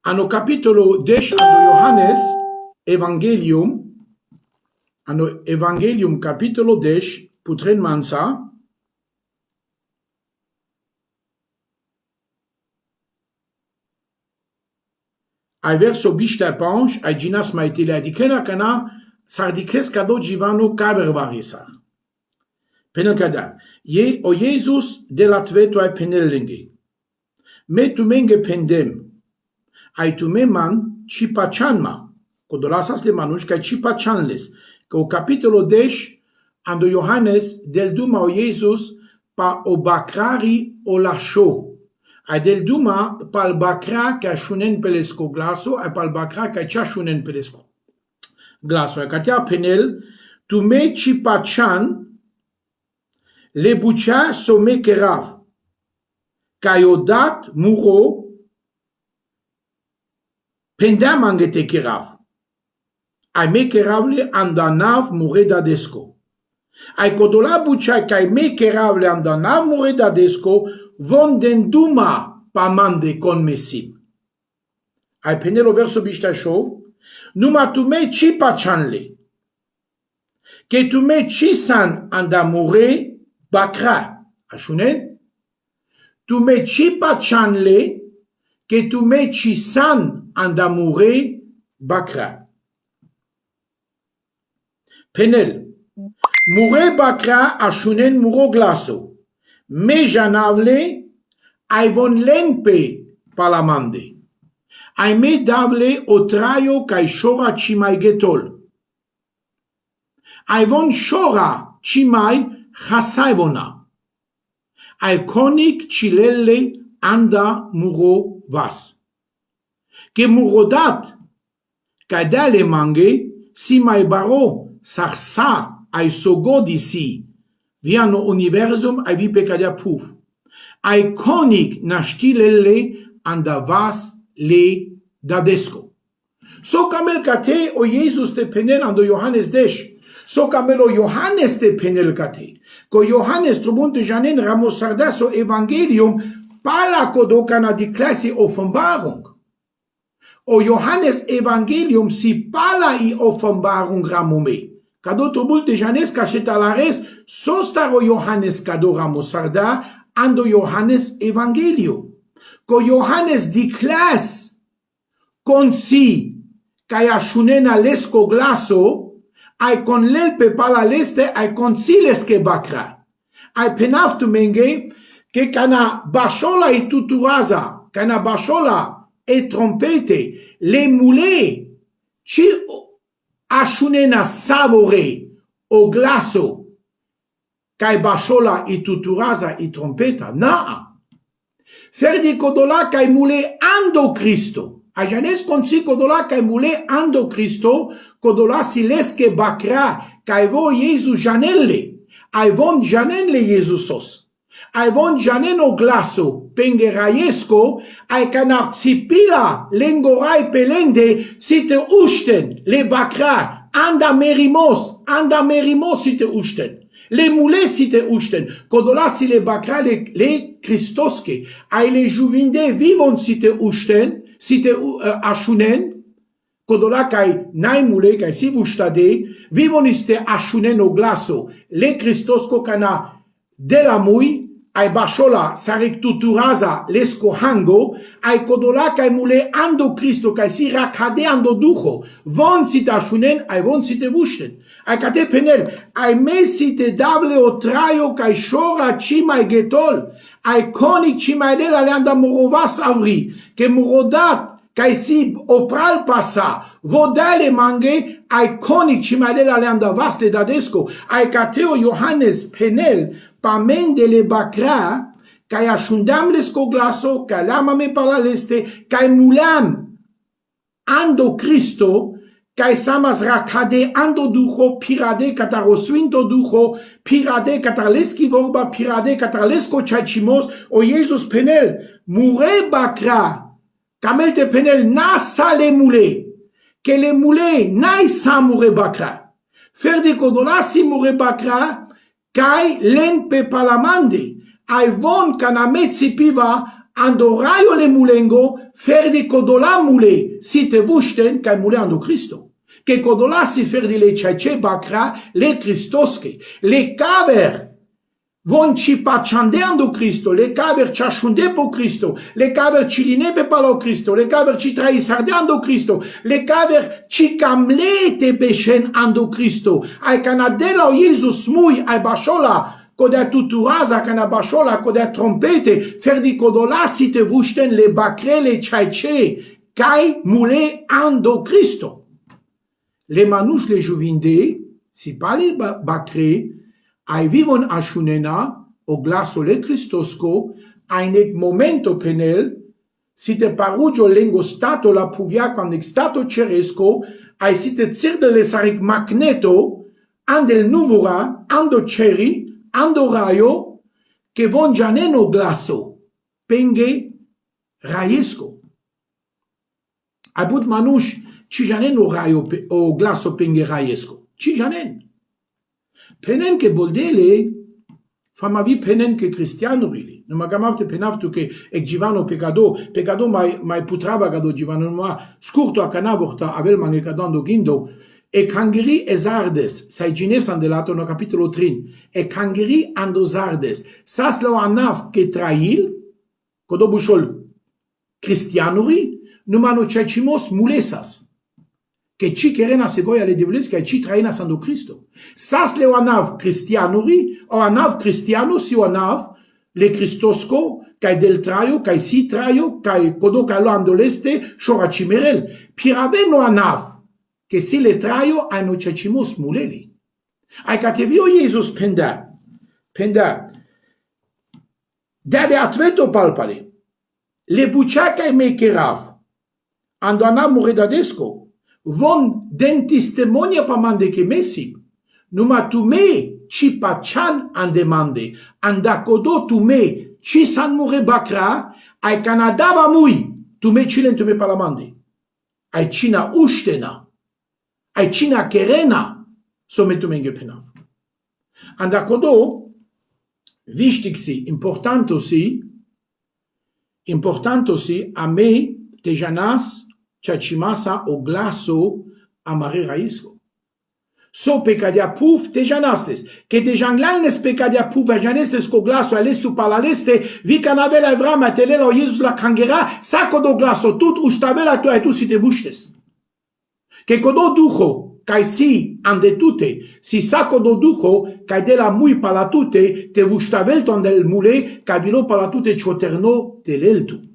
Ano capitolo 10 ano Johannes Evangelium capitolo 10 putren mansa ai verso bishta panch ai ginas maitele adikena kana sardikes cado Givano caver varisar penel kada ye o Jesus de la tveto ai penel lenge me tu menge pendem ai tu me man chipachanma codolasas le manush kai chipachanles que o capitolo 10 ando Johannes del duma o Jesus pa o bakrari o lasho ai del duma pal bakra ka shunen pelesco glaso ai pal bakra ka cha shunen pelesco glaso ai katia penel tu me chipachan le bucha some kerav kayodat muro pendam angete kerav ai me keravle andanav mureda desco ai codola bucha kai me keravle andanav mureda desco von den duma pamande con mesim ai penelo verso bishta shov numa tu me chipa chanle che tu me chisan andamure bakra ashunen tu me chipa chanle che tu me chisan andamure bakra penel mure bakra ashunen muro glaso me janavle ai von lempe palamande ai me davle otraio kai shora chimai getol ai von shora chimai chasaivona ai konik chilelle anda muro vas che murodat kai dale mange si mai baro sarsa ai sogodi si viano universum ai vi pecadia puf ai konik nashtilelle anda vas le dadesco so camel kate o Jesus te penel ando Johannes desh so camelo Johannes te penel kate ko Johannes trubunte janen ramosardaso evangelium pala kodokana di klasi offenbarung o Johannes evangelium si pala i offenbarung ramume kado trubunte janes kashetalares sostaro Johannes kado ramosarda ando Johannes evangelium ko Johannes di klas con si kai ashunena lesko glaso ai con l'elpe pala leste ai con si leske bakra ai penaftu menge che kana bashola e tuturaza kana bashola e trompete le mule ci ashunena savore o glaso kai bashola e tuturaza e trompeta na Ferdi kodola kai mule ando Cristo. A janes konsi kodola kai mule ando Cristo, kodola sileske bakra kai vo Jesu janelle. Ai von janelle Jesusos. Ai von janeno glaso, pengeraiesco, ai canapcipila, lengorai pelende, site usten, le bakra, anda merimos site usten. Le moulets site usten, codola si le bakra, le Christosque, ai le juvinde vivon site usten, site ashunen, codola kai nai mule, kai si vustade, vivon iste ashunen o glaso, le Christosco cana de la mui, ai bashola sarek tuturaza lesko hango, ai kodola kai mule ando Cristo kai si rakade ando ducho, von sit ashunen, ai von sit vushten, ai kate penel, ai me sit dable o traio kai shora chima getol, ai konik chima lela leanda morovas avri, ke morodat kai si opral pasa, vodale mange, ai konik chimadela leanda vaste dadesco, ai cateo Johannes penel, pamende le bakra, kai ashundam lesko glaso, kai lama me palaleste, kai mulam ando Cristo, kai samas rakade ando ducho, pirade kataroswinto ducho, pirade kataleski vorba, pirade katalesko chachimos, o Jesus penel, mure bakra, Kamel te penel na sa le moulé, que le moulé na sa moure bakra. Faire de kodola si moure bakra, kai len pe palamande, ai von kanamet si piva, andorayo le moulengo, faire de kodola moulé, si te bushten, kai moulé ando Cristo. Que kodola si faire de le chache bakra, le Christosque, le kaver, von ci pacciandeando Cristo, le caver ci asciunde po Cristo, le caver ci linepe palo Cristo, le caver ci traisardeando Cristo, le caver ci camlete beshen ando Cristo, ai canadela o Jesus mui, ai bashola, codea tuturaza, cana bashola, codea trompete, ferdi codola si te vushten le bacrele ciaice, cai mule ando Cristo. Le manush le juvinde, si pali bacre, ai vivon ashunena, o glaso le Christosco, ai nec momento penel, si te parugio lengo stato la puvia quando stato ceresco, ai si te cirde le saric magneto, andel nuvura, ando ceri, ando raio, che von gianeno glaso, penge raiesco. Abut manush, ci gianeno raio o glaso penge raiesco. Ci gianen. Penen che boldele, famavi penen che cristiano rili. Non magamavte penavtu che e givano pecado mai putrava gado givano ma scurto a canavochta avel mange cadando gindo e cangeri esardes, sai ginesan delato no capitolo 3, e cangeri ando sardes, saslo anaf che trail, codo bushol cristianuri, numano cecimos mulesas. Che ci kerena se voi alle diavoles che ci traina sando Cristo. Sas le anav cristianuri o anav cristiano si anav le Christosco kai del traio kai si traio kai kodo kalo andoleste shora chimerel piraveno anav che si le traio hanno cecimos muleli. Ai catevio Jesus penda dade atveto palpale le buciaca e me kerav ando anav muredadesco von den testimonia pamande che messi, numa tu me ci pachan an demande, andacodo tu me ci san mure bakra, ai canadava mui, tu me cilen tu me palamande, ai cina ustena, ai cina kerena, so me tu me gepenav. Andacodo, wichtig si, importante si, a me te janas, Chachimasa o glaso amare raisco. So pecadia puf te janastes, que te janglalnes pecadia puf a janestes co glaso alestu palaleste, vi canavela evrama telela o Jesus la cangera, saco do glaso tut ustavela tu e tu si te bushtes. Que codo dujo, kai si ande tute, si saco do dujo, kai de la mui palatute, te bustavel ton del mule, kai vilo palatute cioterno teleltu.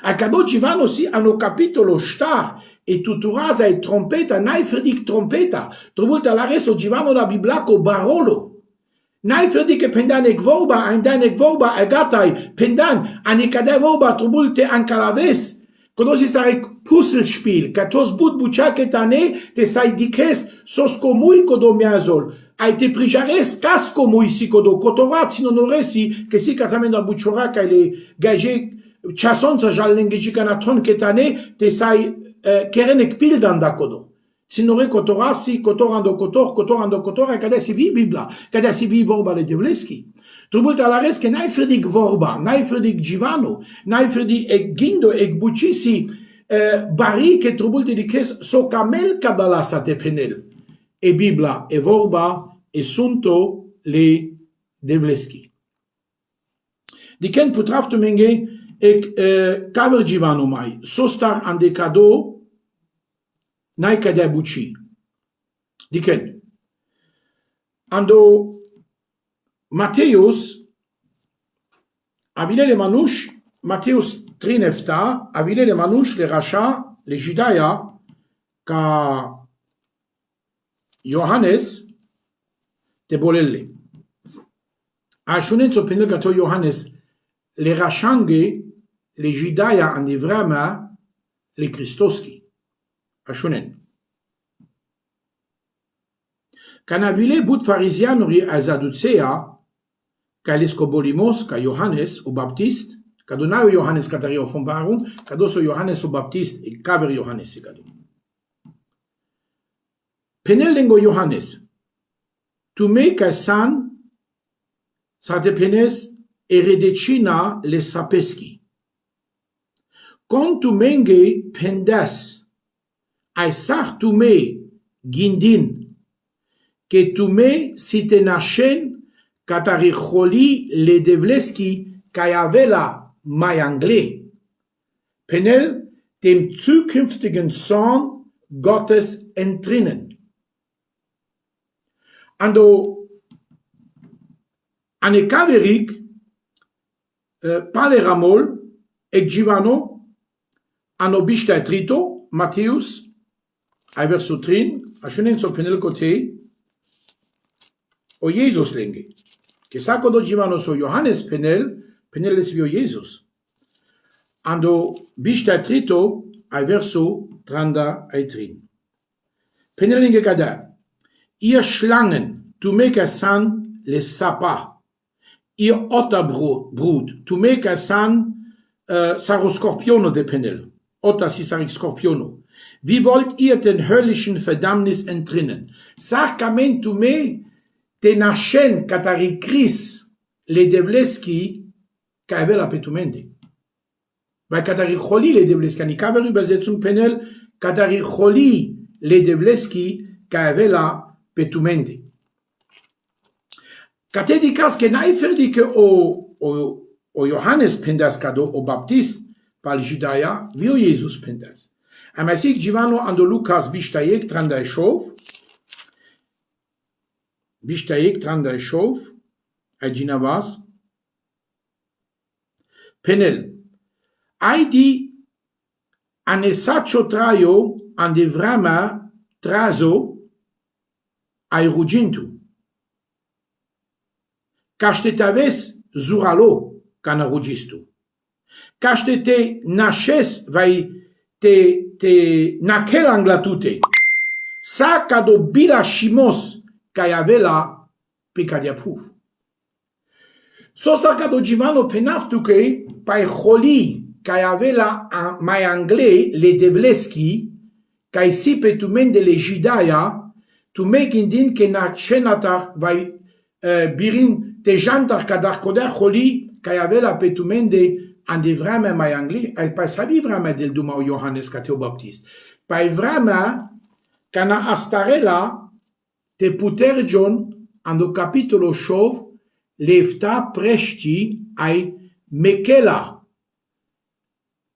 Accado ci vanno sì hanno capitolo star e tuturaza e trompeta naifredik trompeta trobulta la reso ci vanno da biblacco barolo naifredik pendan e gvoba andan e gvoba agatai pendan anikade voba trobulte ancalaves quando si stare Puzzlespiel katos but buchake tane te sai dikes sos komui kodomiazol a été pris jares casco moisi kodo kotora sinonoresi che si casamento buchora che le gage chason sa jallengi kanaton ketane te sai kerenek pildan da kodo sinore kotorasi kotorando kotor e kada si vi bibla kada si vi vorba le devleski trubulta la res che nai fredik vorba nai fredik givano nai fredik e gindo e buchisi bari che trubulti di kes so kamel kadala sa te penel e Bibla e vorba e sunto le devleski. Di ken putraftu menge e kaver givano mai sostar ande kado nai kada buci. Di ken ando Matteus avile le manush Matteus trinefta avile le manush le racha le judaya ka Johannes de bolelle. Ashunen so penel gato Johannes le rachange le judaya andi vrama le Christoski. Ashunen. Canavile but farisianuri azaducea ca l'escobolimos ca Johannes o Baptist ca donau Johannes catario fombarum ca doso Johannes o Baptist e caver Johannes sigadu. Penel lengo Johannes tu me ca san sa te penes eredecina le sapeski. Con tu menge pendes ai sar tu me gindin que tu me si te nachen kataricholi le devleski kai avela mai anglais. Penel dem zukünftigen Sohn Gottes entrinnen. Ando ane kaverik pale ramol e givano ano bishta trito Matteus ai verso trin a shunen so penel kote o Jesus lenge che sacco do givano so Johannes penel es vio Jesus ando bishta trito ai verso tranda ai trin penel lenge kada ihr Schlangen, tu meka san le sapa. Ihr Otterbrut, tu meka san saro scorpiono de penel. Otter si sari scorpiono. Wie wollt ihr den höllischen Verdammnis entrinnen? Sarkamen tu me te naschen katari kris le devleski ka avela petumende. Weil katari choli le devleski, ani kaver Übersetzung penel, katari choli le devleski ka avela petumende. Kate di kas che nai ferdi che o Johannes pendas kado o Baptist pal Judaya vi o Jesus pendas. Amasik givano ando Lukas bistayek tranda shov a ginavas penel aidi anesacho traio ande vrama trazo ai rugintu. Caște te aves zuralo cana rugistu. Caște te nașes vai te naquel anglatute. Saca do bila shimos cai avela picadia puf. Sosta ca do givano penaftu che pai holi cai avela mai anglais le devleski cai si petumende le jidaya tu mekindin ke na chenatar vai birin te jantar kadar koder holi kai avela petumende ande vrama mai angli ai pa sabi vrama del duma o Johannes Cateo Baptist pai vrama kana astarela te puter John ando capitolo shov lefta preshti ai mekela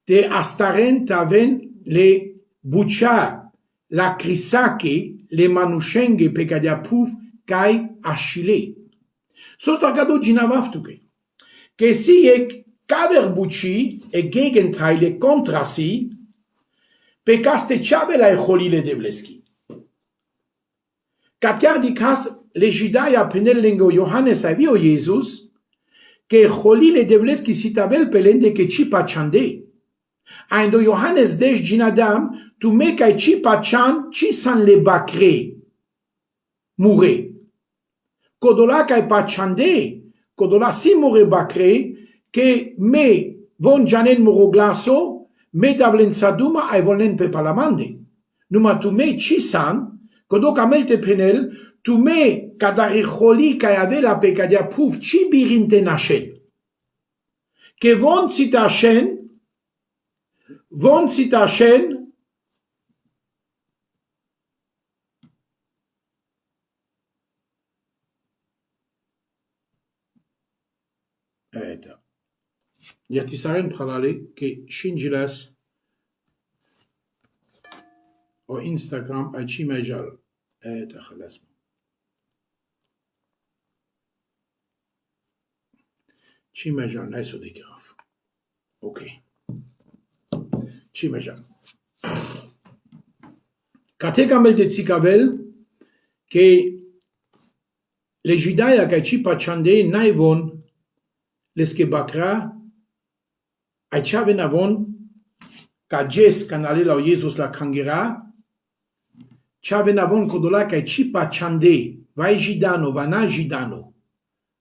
te astaren taven le bucha la crisake le manushenge pecadia puf kai ashile. Sota gado ginavaftuke. Che si e caverbuci e gegenteile contra si pecaste chabela e cholile devleski. Katjar di kas le jidaya penellengo Johannes avio Jesus che cholile devleski si tavel pelende che cipa chande. Aindo Johannes dej ginadam tu me kai ci pachan ci san le bacre mure Kodola kai pachande, Kodola si more bakre, che me von janen moroglaso, me davlen saduma ai volen pe palamande. Numa tu me chisan, Kodo kamelte penel, tu me kadari choli kai avela pe kadia puf chi birinte nashen. Che von citashen, Yatisaren pralale che shingilas o Instagram ai chimejal خلاص chimejal nice de graf. OK. Chimejal. Katekamel de Tsikavel che le Judaya che ci pachande naivon leske bakra ai chaven avon ka jes kanale la Jesus la kangera chaven avon kodola kai ci pachande vai gidano vana gidano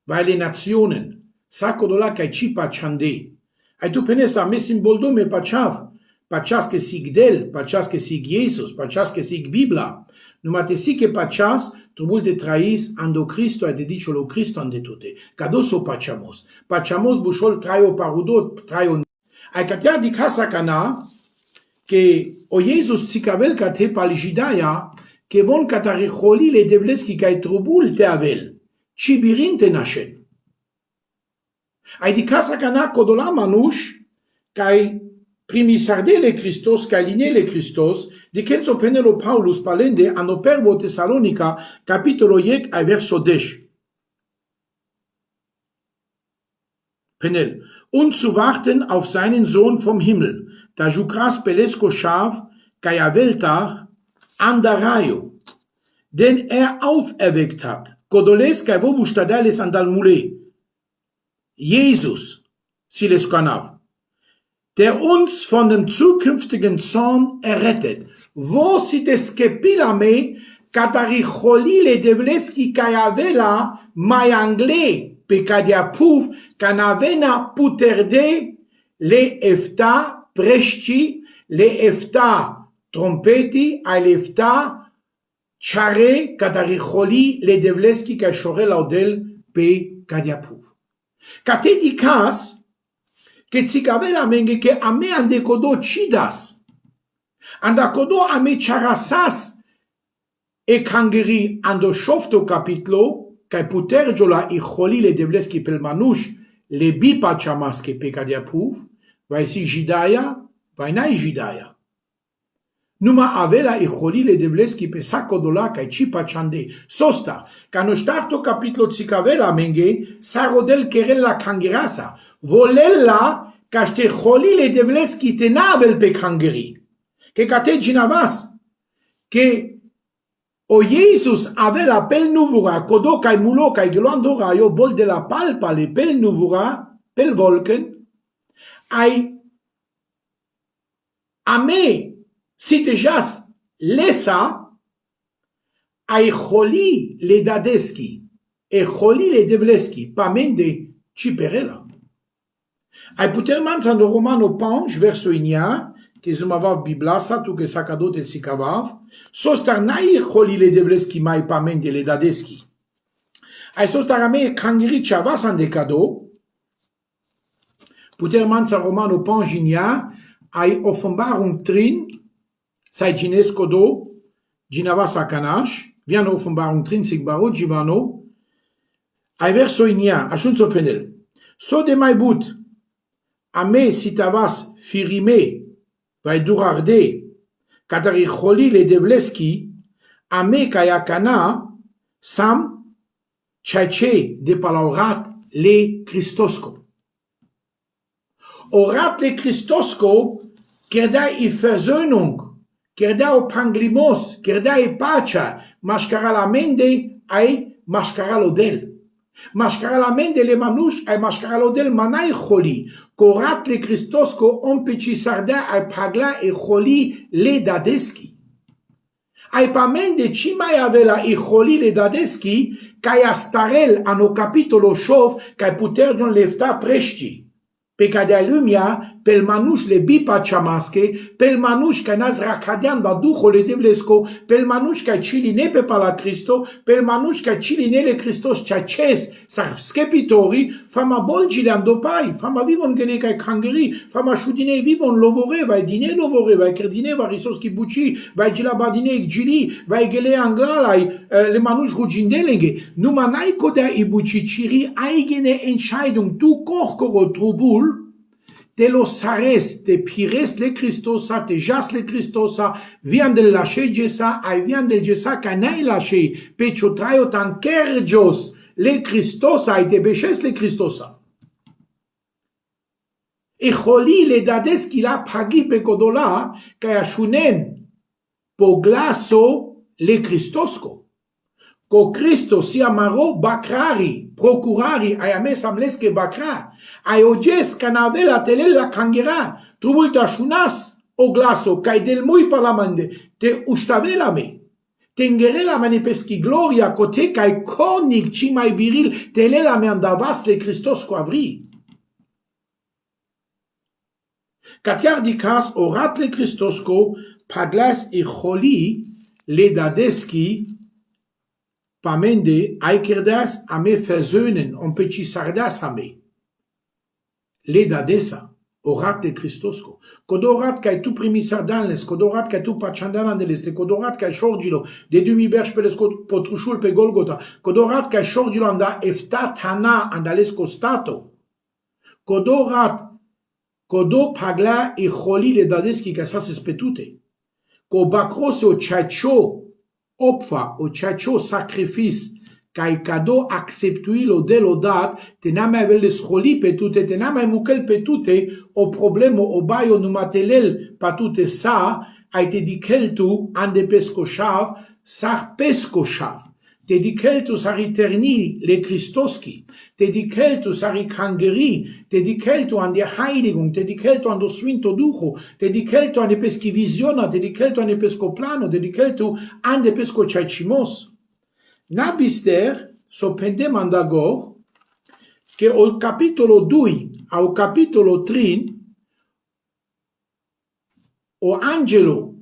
vai le nationen sa kodola kai ci pachande ai tu pensa me simboldo me pachas que sigdel pachas que sig Jesus pachas que sig Bibla no matesi que pachas trubul de trais ando Cristo a dedicho lo Cristo ande tute cadoso pachamos bushol traio parudot traio ai katia di casa kana que o Jesus tsikavel kate palijidaya que von katari kholi le devleski kai trubul te avel chibirin te nashen ai di casa kana kodola manush kai primisarde le Christos kai line le Christos de kenzo penelo Paulus palende ano pervo Thessalonica capitolo 1 ai verso 10 Penel und zu warten auf seinen Sohn vom Himmel, da Jukras Pelesko Schaf, Kayaveltach, Andarayo, den auferweckt hat, Kodoles Kaivobu Stadales Andalmule, Jesus, Sileskanav, der uns von dem zukünftigen Zorn errettet. Wo sit es kepilame, Kataricholi le devleski Kayavela, Mayangle, Pecadia Pouf, Canavena Puterde, le Efta Preshti, le Efta Trompeti, a l'Efta Chare, Kataricholi, le Devleski, Kachore Laudel, Pecadia Pouf. Katedikas, que Tsikavela Menge, que Ame Andekodo Chidas, Andakodo Ame Charasas, e Kangeri Ando Shofto Capitlo, kai puterjola i kholi le devleski pel manush le bipa chamaske pecadia pouf vai si jidaya vai nai jidaya numa avela i kholi le devleski pe sakodola kai chipa chande sosta kano starto capitolo tsikavela menge sarodel kerella kangerasa volella kaste kholi le devleski tenavel pe kangeri ke kate jinavas ke o Jesus avait la pel nuvura, kodo kai mulo kai gelandora yo bol de la palpa le pel nuvura, pel volken, ai ame sitejas lesa, ai kholi le dadeski, e kholi le devleski, pa mende ciperela. Ai puterman san romano pange verso inia, que zumavav biblasa tu que sakadot et sikavav sostar nai kholi le devleski mai pamende le dadeski ai sostar ame kangiri chavas an decado puterman sa romano panginia ai offenbarung trin sai ginesco do ginavas akanash vian offenbarung trin sigbaro givano ai verso inia ashunzo penel so de mai but ame sitavas firime vai durarde katari kholi le devleski ame kayakana sam chache de palaurat le Christosko orat le Christosko kerda i versöhnung kerda o panglimos kerda i pacha mashkara la mende ai mashkara lodel mashkara la mende le manush ai mashkara lodel manai kholi korat le Christosko on peci sarda ai pagla e kholi le dadeski Ai pamende ci mai avela i holile dadeschi, kai astarel ano capitolo shov, kai putergion lefta prești. Pe cadea lumea, pel manuș le bipa ceamasche, pel manuș ca nazra cadean da duhole devlesco, pel manuș ca ciline pe pala Cristo, pel manuș ca cilinele Christos cea ces, sa skepitori, fama bolgile andopai, fama vivon gene ca kangeri, fama șudine vivon lovore, vai dine lovore, vai credine, vai risos ki buci, vai gila badine gili, vai gele anglalai, le manuș rugindelenge, numa nai kodea i buciciri, eigene Entscheidung, du korkoro trubul, te lo sares, te pires le Christosa, te jas le Christosa, vian del lâche gesa, ai vian del gesa ca n-ai lâche, pe cio traio tan kergios le Christosa, ai te beșes le Christosa. E holi le dadeschi la pagi pe codola, ca iașunen po glaso le Christosco. Co Cristo si amaro bacrari, procurari, ai ames amlesche bacra, ai oges canavela telela cangera, trubul te așunas o glaso, cai del mui palamande, te uștavela me, te îngerela mane peschi gloria, cote cai conic ci mai viril, telela me andavas le Christos cu avri. Catiar dicas orat le Christosco, paglas i holi le dadeschi, pamende ai kerdas a me versöhnen on peci sardas a me. Le dadesa, orat de Christosco. Codorat kai tu primisa danles, codorat kai tu pachandalandeles, codorat kai shorgilo, de dumi berch peles potrushul pe Golgota, codorat kai shorgilo anda eftatana andales costato. Codorat, codo pagla e holi le dadeski ca sa se spetute. Co bacrose o chacho, opfa o ceacio sacrifice cai cado acceptuilo de lo dat, te n-am mai avele scholi pe tute, te n-am mai mucel pe tute, o problemă o baio numatelel pa tute sa, ai te dichel tu ande pescoșav, sar pescoșav. Te dichel tu sar eterni le Christoski, te dichel tu sar hangeri, te dichel tu ande Heiligung, te dichel tu ando Sfinto Duho, te dichel tu ande peschi visiona, te dichel tu ande pesco plano, te dichel tu ande pesco ceacimos. Nabister so pendem andagor che o capitolo 2 au capitolo 3 o angelo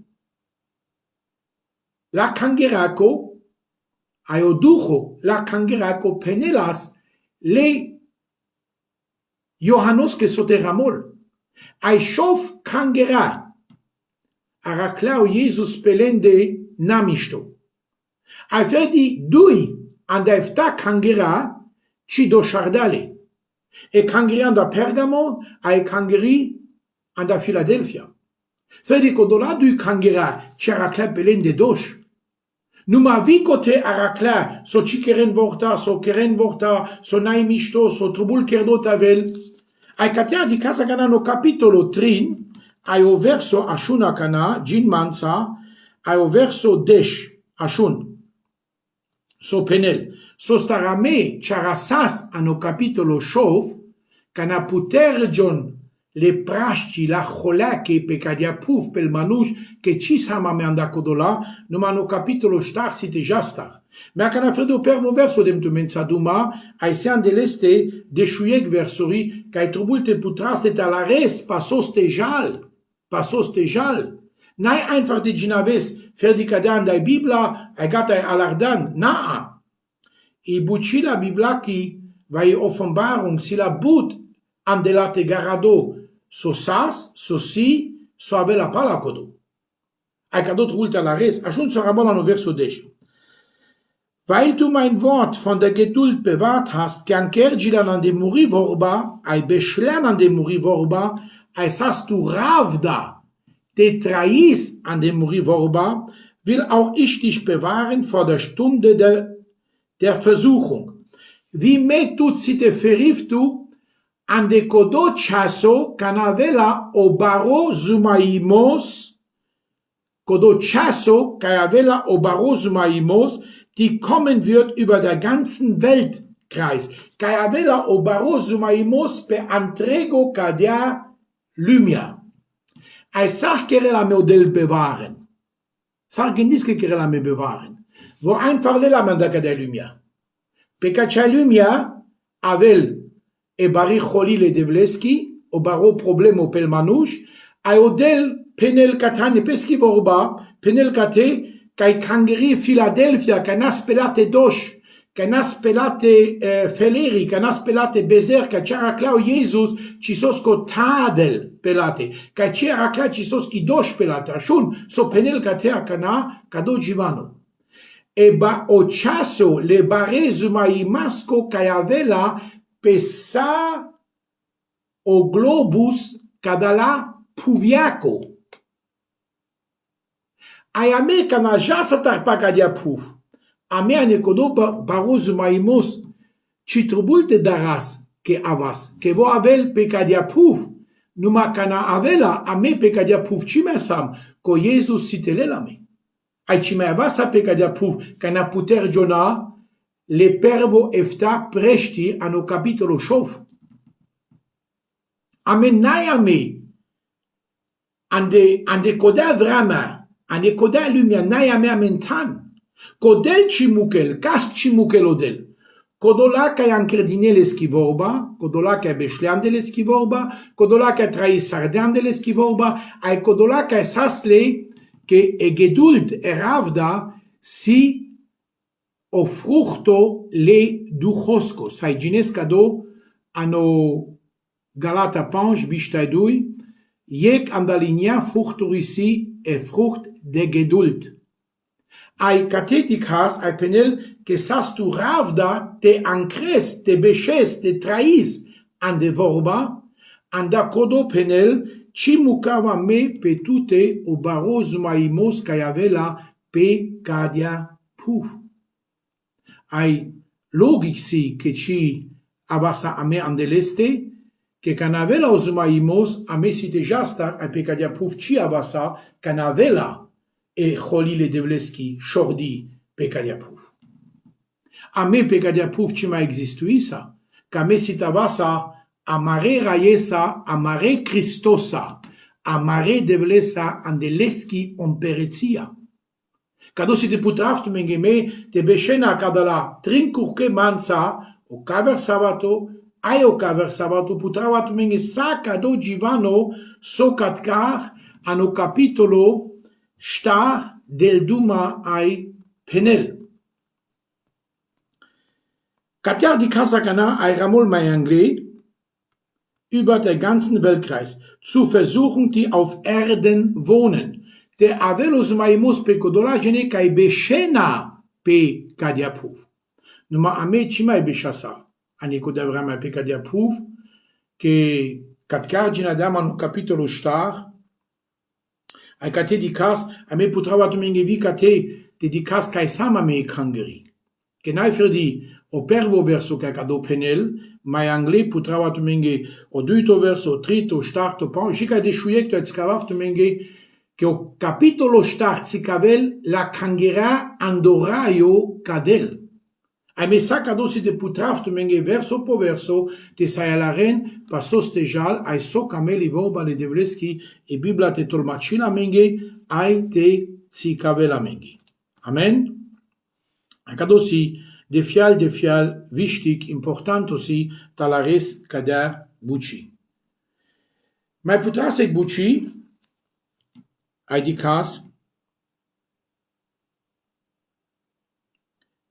la cangeraco ai o duho la cangeraco penelas le Iohannos che soteramol ai shof cangera araclau Jesus pelende namisto ai fedi dui anda efta cangera ci do shardale e cangeri anda Pergamo ai cangeri anda Philadelphia fedi codola dui cangera c'era clap pelende dosh Numa vicote aracla, so ciceren vorta, so keren vorta, so nai misto, so trubul kerdo tavel. Ai catea di casa cana no capitolo 3, ai o verso ashuna cana, gin mansa, ai o verso desh, ashun. So penel. So starame charasas ano capitolo shov, cana putergion le praști la holache pe cadia puf pel manuș che ci sama me anda codola numa no capitolo star site jastar. Mea cana fredo pervo verso dem tu mensa duma ai sean de leste de șuiec versori ca ai trubul te putras de talares pasos te jal. N-ai einfach de ginaves ferdica de andai Bibla ai gata ai alardan. Naa. I buci la Bibla chi vai offenbarung si la but andelate garado so sas, so si, so avela pala codo. Ai cadot rulte la res, ajung so ramon no verso 10. Weil du mein Wort von der Geduld bewahrt hast, gern kergilan an de muri vorba, ai beschlem an de muri vorba, ai sas du ravda, te trahis an de muri vorba, will auch ich dich bewahren vor der Stunde der Versuchung. Wie me tu cite feriftu, ande codo chaso canavela obaro zumaimos codo chaso canavela obaro zumaimos die kommen wird über der ganzen Weltkreis canavela obaro zumaimos pe antrego cadia lumia ai sach querer la meu del bewahren S-ar gândit că era la me bewahren. Wo einfach le la mandaka de lumia. Pe ca cea lumia avel e bari holile de vleski, o baro problemo pel manuș, ai odel penel catane peschi vorba, penel cate, kai kangeri Philadelphia, kai nas pelate doș, ca nas pelate feleri, ca nas pelate bezer, ca ce araclau Jesus, ci sos co tadel pelate, ca ce aracla ci sos chi doș pelate, așun, so penel catea cana, ca do givano. E ba o ceaso le barezu mai masco ca avela pesa o globus ca da la puviaco. Ai a me ca na jasa tarpaca dia puf. A mea necodo barozu maimos, ci trubulte daras que avas, que vo avel pecadia puf, numa cana avela a me pecadia puf cime sam, co Jesus sitele la me. Ai cime avasa pecadia puf, cana puter giona, le pervo efta prești ano capitolo șof. A me nai a me, ande codea vremea, ande codea lumea, nai a mea mentan, Codel cimuchel, cas cimuchelodel. Codolaca e încredinele schivorba, codolaca e beșleandele schivorba, codolaca e trai sardeandele schivorba, ai codolaca e sasle che e gedult e ravda si o fructo le duhosco. Sai ginesca do ano Galata pange biștai dui, iec andalinia fructurisi e fruct de gedult. Ai cateticas, ai penel, que sas tu ravda te ancres, te beșes, te trais, ande vorba, anda codo penel, ci mucava me pe tute o baroz maimos ca avela pe cadia puf. Ai logic si que ci avasa a me andeleste, que canavela os maimos a me si te jastar ai pe cadia puf ci avasa canavela e holile devleski șordi pe cadia puf. A me pe cadia puf ci mai existuisa, ca me si tavasa amare raiesa, amare Cristosa, amare devlesa andeleski ompereția. Ca do si te putraftu menge me, te beșena cada la trincurche manța, o caver sabato, ai o caver sabato, putravatu menge sa ca do givano so catcar ano capitolo Star del Duma ai Penel. Katjar die Kasakana ai Ramol Mayangle über der ganzen Weltkreis zu versuchen, die auf Erden wohnen. Der Avelos Maimus pe Kodolagene kai Beshena pe Kadiapuf. Numa ame chimai beshasa. Aniko devrama pe Kadiapuf que Katjar Jinadama no capitolo Star. Ai cate di cas, a me putrava tu menge vi cate te di cas kai sama me krangeri. Che nai fer di o pervo verso ca cado penel, mai angle putrava tu menge o duito verso trito starto pan, jica de shuiecto et scavav tu menge che o capitolo start si cavel la kangera andoraio cadel. Ai me sa cado si te putrav tu menge verso po verso, te sai la ren pasos te jal, ai so cameli vorba le devleski e Biblia te tolmacina menge, ai te si cavela menge. Amen? Ai cado si de fial, wichtig, important aussi, talares cada buci. Mai putrase buci, ai di cas,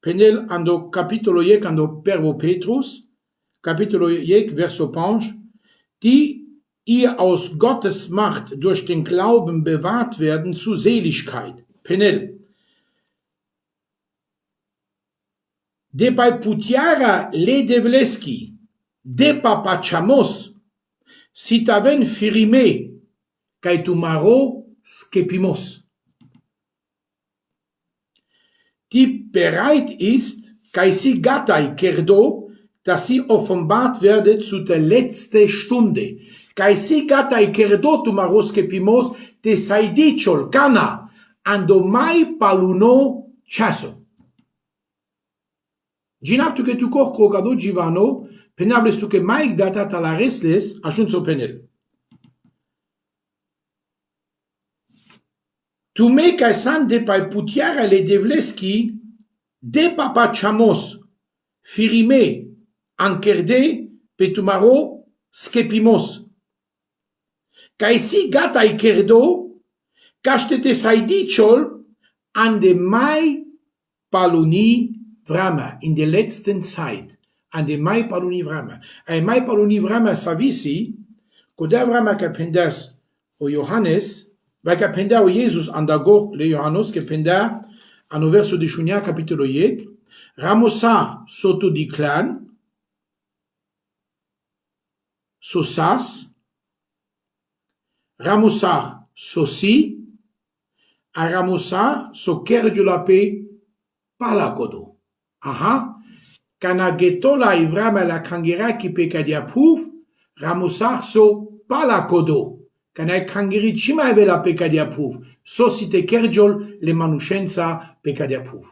Penel ando capitolo iec ando pervo Petrus, capitolo iec verso pange, die ihr aus Gottes Macht durch den Glauben bewahrt werden zu Seligkeit. Penel. De pai putiara le devleski, de papachamos, si taven firime, kai tu maro skepimos. Die bereit ist, kai si gatai kerdo, dass sie offenbart werde zu der letzte Stunde. Kai si gatai kerdo tu maros kepimos, te saidiciol cana, ando mai paluno chaso. Ginaptu che tu cor crocado givano, penables tu che mai data la resles, ajunso penel. Tume kaisan de pai putiara le devleski de papa chamos firime ankerde petumaro skepimos. Kaisi gata ikerdo kashtete saidichol an de mai paluni vrama in der letzten Zeit an de mai paluni vrama. Ai mai paluni vrama savisi koda vrama kapendas o Johannes vai kapenda o Jesus andagor le Johannes kapenda ano verso de Shunia capitolo 8 ramosar soto di clan sosas ramosar sosi a ramosar so kerjulape palakodo. Aha kana getola ivrama la kangera ki pekadia puf ramosar so palakodo. Kana kangeri chima la pekadia puf so site kerjol le manushenza pekadia puf.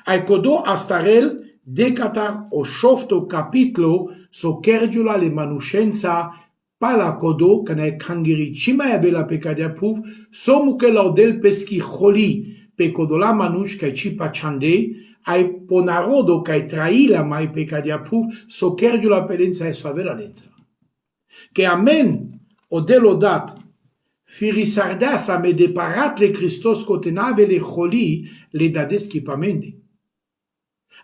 Ai kodo astarel decatar o shofto capitlo so kerjula le manushenza pala kodo kana kangeri chima la pekadia puf so mukela del peski kholi pe kodola manush kai chipa chande ai ponarodo kai traila mai pekadia puf so kerjula pelenza e savela lenza. Che amen o delodat firisardas a me deparat le Christos cotenave le kholi le dades ki pamende.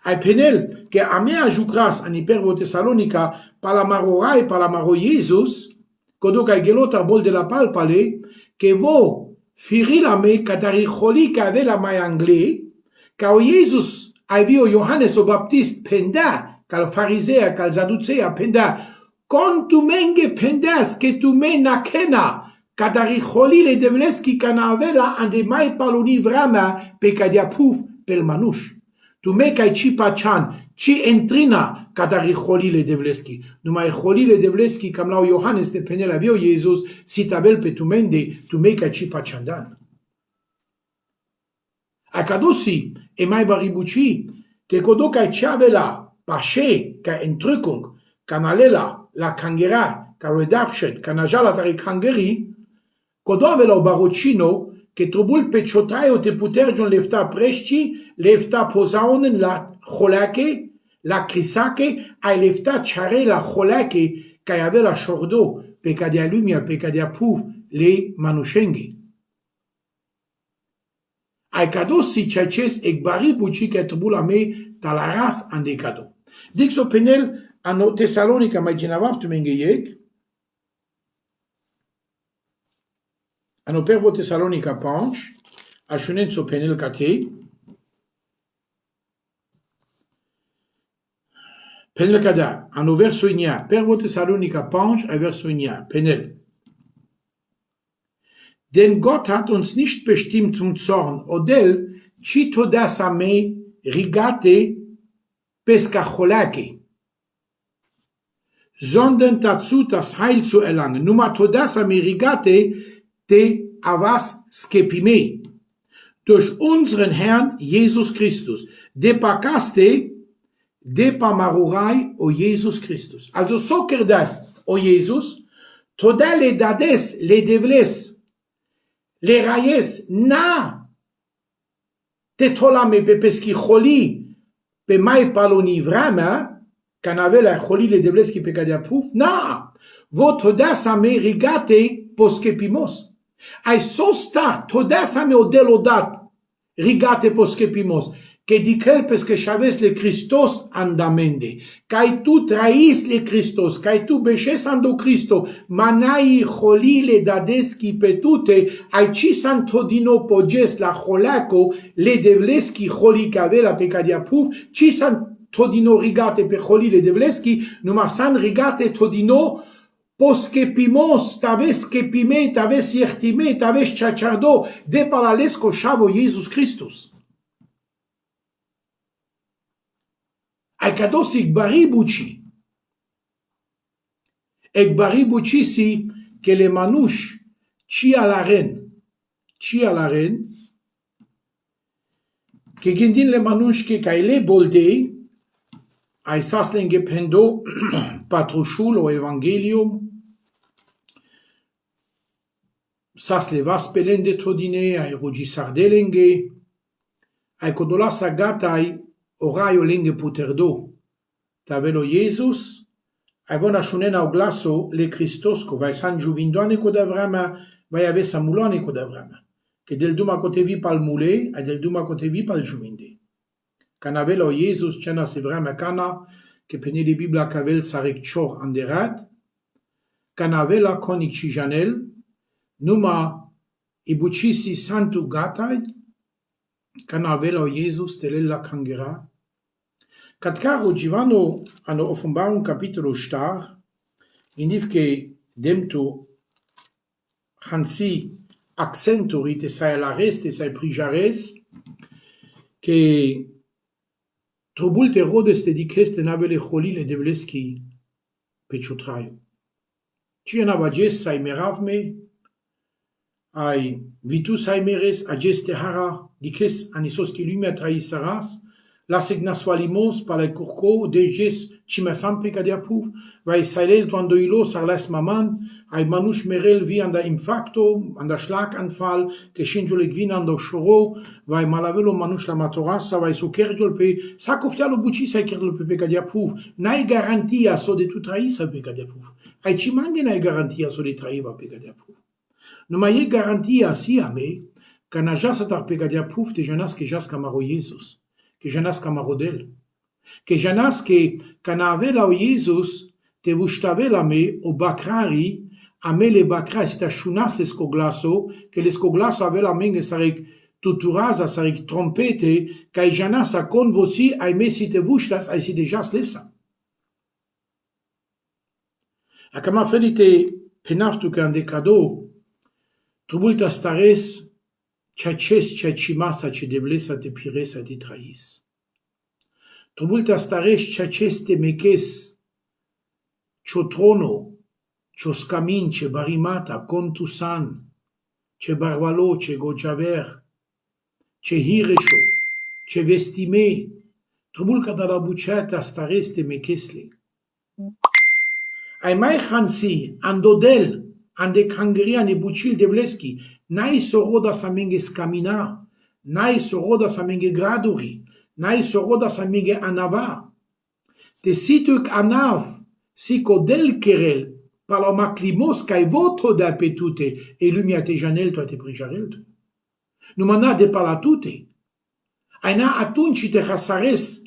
Ai penel che a me ajucras an ipervo Tesalonica palamaro e palamaro Jesus kodo kai gelota bol de la palpale che vo firila me katari kholi ka ave la mai anglais ka o Jesus ai vio Johannes o Baptist penda kal farisea kal zaducea penda kon tu menge pendas che tu me nakena katari kholi le devleski kanavela ande mai paluni vrama pekadia puf pel manush. Tu me kai chi pachan, chi entrina katari kholi le devleski. Numai kholi le devleski kam lao Johannes de penela vio Jesus si tabel pe tu mende, tu me kai chi pachandan. Akadosi e mai baribuchi, che kodo kai chavela, pache, kai entrückung, kanalela, la kangera, ka redaption, kanajala tari kangeri, kodo avela o barocino, che trobul pe ciotraio te putergion lefta presci, lefta posaunen la cholake, la crisake, ai lefta ciare la cholake, ca avea shordo, pe cadia lumia, pe cadia puf, le manushengi. Ai cadosi ceaces ec bari buci che trobul a me talaras ande cado. Dixo penel ano Tesalonica mai ginavav tu mengeiec, ano pervo Tesalonica panch, a shunenzo penel kate, penel kada, ano verso inia, pervo Tesalonica panch, a verso inia, penel. Denn Gott hat uns nicht bestimmt zum Zorn, odel, cito das a me rigate pescacholake, sondern dazu das Heil zu erlangen. Numa todas a me rigate te avas skepime, durch unseren Herrn Jesus Christus, de pakaste, de pamarurai o Jesus Christus. Also so kerdas o Jesus, toda le dades, le devles, le rayes, na, te tolame pe peschi kholi, pe mai paloni vrama, canavela kholi le devles ki pe kadia puf, na, vo toda sa me rigate poskepimos. Ai so star toda sa me odelodat rigate poskepimos, que dikel pesque chaves le Christos andamende, kai tu traís le Christos, kai tu beches ando Cristo, manai kholi le dadeski petute, ai ci santo dino poges la kholaco, le devleski kholi cave la pecadia puf, ci santo dino rigate pe kholi le devleski, numa san rigate todino poskepimos, taves kepime, taves yertime, taves chachardo, de paralesco chavo Jesus Christus. Ai cadosi ekbaribuchi. Ekbaribuchi si che le manush ci alla ren, che gendin le manush che caile bolde, ai saslen gependo patrushul o evangelium, sas leva spelende todine, ai rugi sardelenge, ai codola sagatai, oraio lenge puterdo. Tavelo Jesus, ai vona shunen au glaso le Christosco, vai san giuvindoane codavrama, vai avessa mulone codavrama. Che del duma cotevi pal mule, ai del duma cotevi pal giuvinde. Canavelo Jesus cena se vrama cana, che pene di Biblia cavel sarek chor anderat, canavela conic cijanel, numa ibucisi santu gatai, canavelo Jesus telella cangera. Catkaro Givano hanno Offenbarung capitolo star, indif che demto hansi accenturit e sai la reste sai prijares, che trobulte rodes dediceste navele cholile devleski peciotraio. Ciena vages sai meravme, ai vitus ai meres ageste hara dikes anisoski lume traisaras, la signaswalimos palai curco dejes cimasam pecadiapuf, vai sailel tuandoilo sarles maman, ai manush merel vi anda infacto, anda schlaganfall, che scingiole gvin anda shoro, vai malavelo manush la matorassa, vai su kergiol pe, sacoftialo buci sai kergiol pe pecadiapuf, nai garantia so de tu traisa pecadiapuf, ai cimange nai garantia so de traiva pecadiapuf. Nu mai e garantia sia me, că na jasa tar pecadiapuf te janas que jas camaro Jesus. Que janas camarodel, que janas que canavela o Jesus te vuštavela me o bakrari, a me le bakrari si ta shunas l'escoglaso, que l'escoglaso avela menge sarek tuturaza, sarek trompete, ca janas a convosi, ai me si te vuštas, ai si de jas lesa. A cama felite penaftu că ande cado, trubulta stares, ceea cimasa ce deblesa te piresa te trais. Trubulta stares ceea te meches, cio trono, cio scamin, ce barimata, contusan, ce barbalo, ce gojaver, ce hiresho, ce vestime, trubulca da la buceata stares te mechesle. Ai mai hansi, andodel, ande cangeria ne bucil devleski, nai soroda sa menge scamina, nai soroda sa menge graduri, nai soroda sa menge anava. Te situk anav, si codel kerel, palomaclimos kai voto da petute, e lumia te janel to te prijarel. Numana de palatute. Aina atunci te hasares,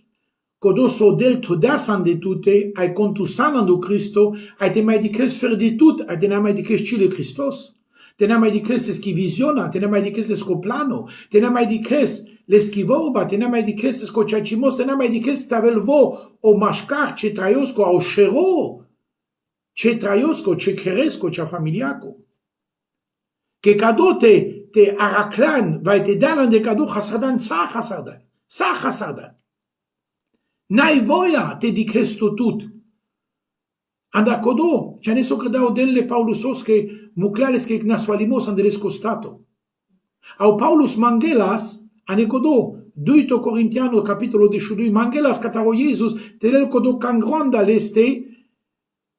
codoso del todasan de tute, ai contusanan do Cristo, ai te mai dicres fer de tut, ai te mai dicres cile Christos. Te n-am mai dicres l'eschivisiona, te n-am mai dicres l'escoplano, te n-am mai dicres l'eschivorba, te n-am mai dicres l'escociacimos, te n-am mai dicres tavelvo o mașcar ce traiosco, o șero, ce traiosco, ce cheresco, ce familiaco. Che cadote te araclan, vai te dalan de cado hasardan, sa hasardan. N-ai voia, te dicres tut. Anda codo, ce ne so credau delle Paulusos che mucleales che nasvalimos andeles costato. Au Paulus Mangelas, ane codo, 2 Corintiano capitolo 12, Mangelas cataro Jesus, telel codo cangronda leste,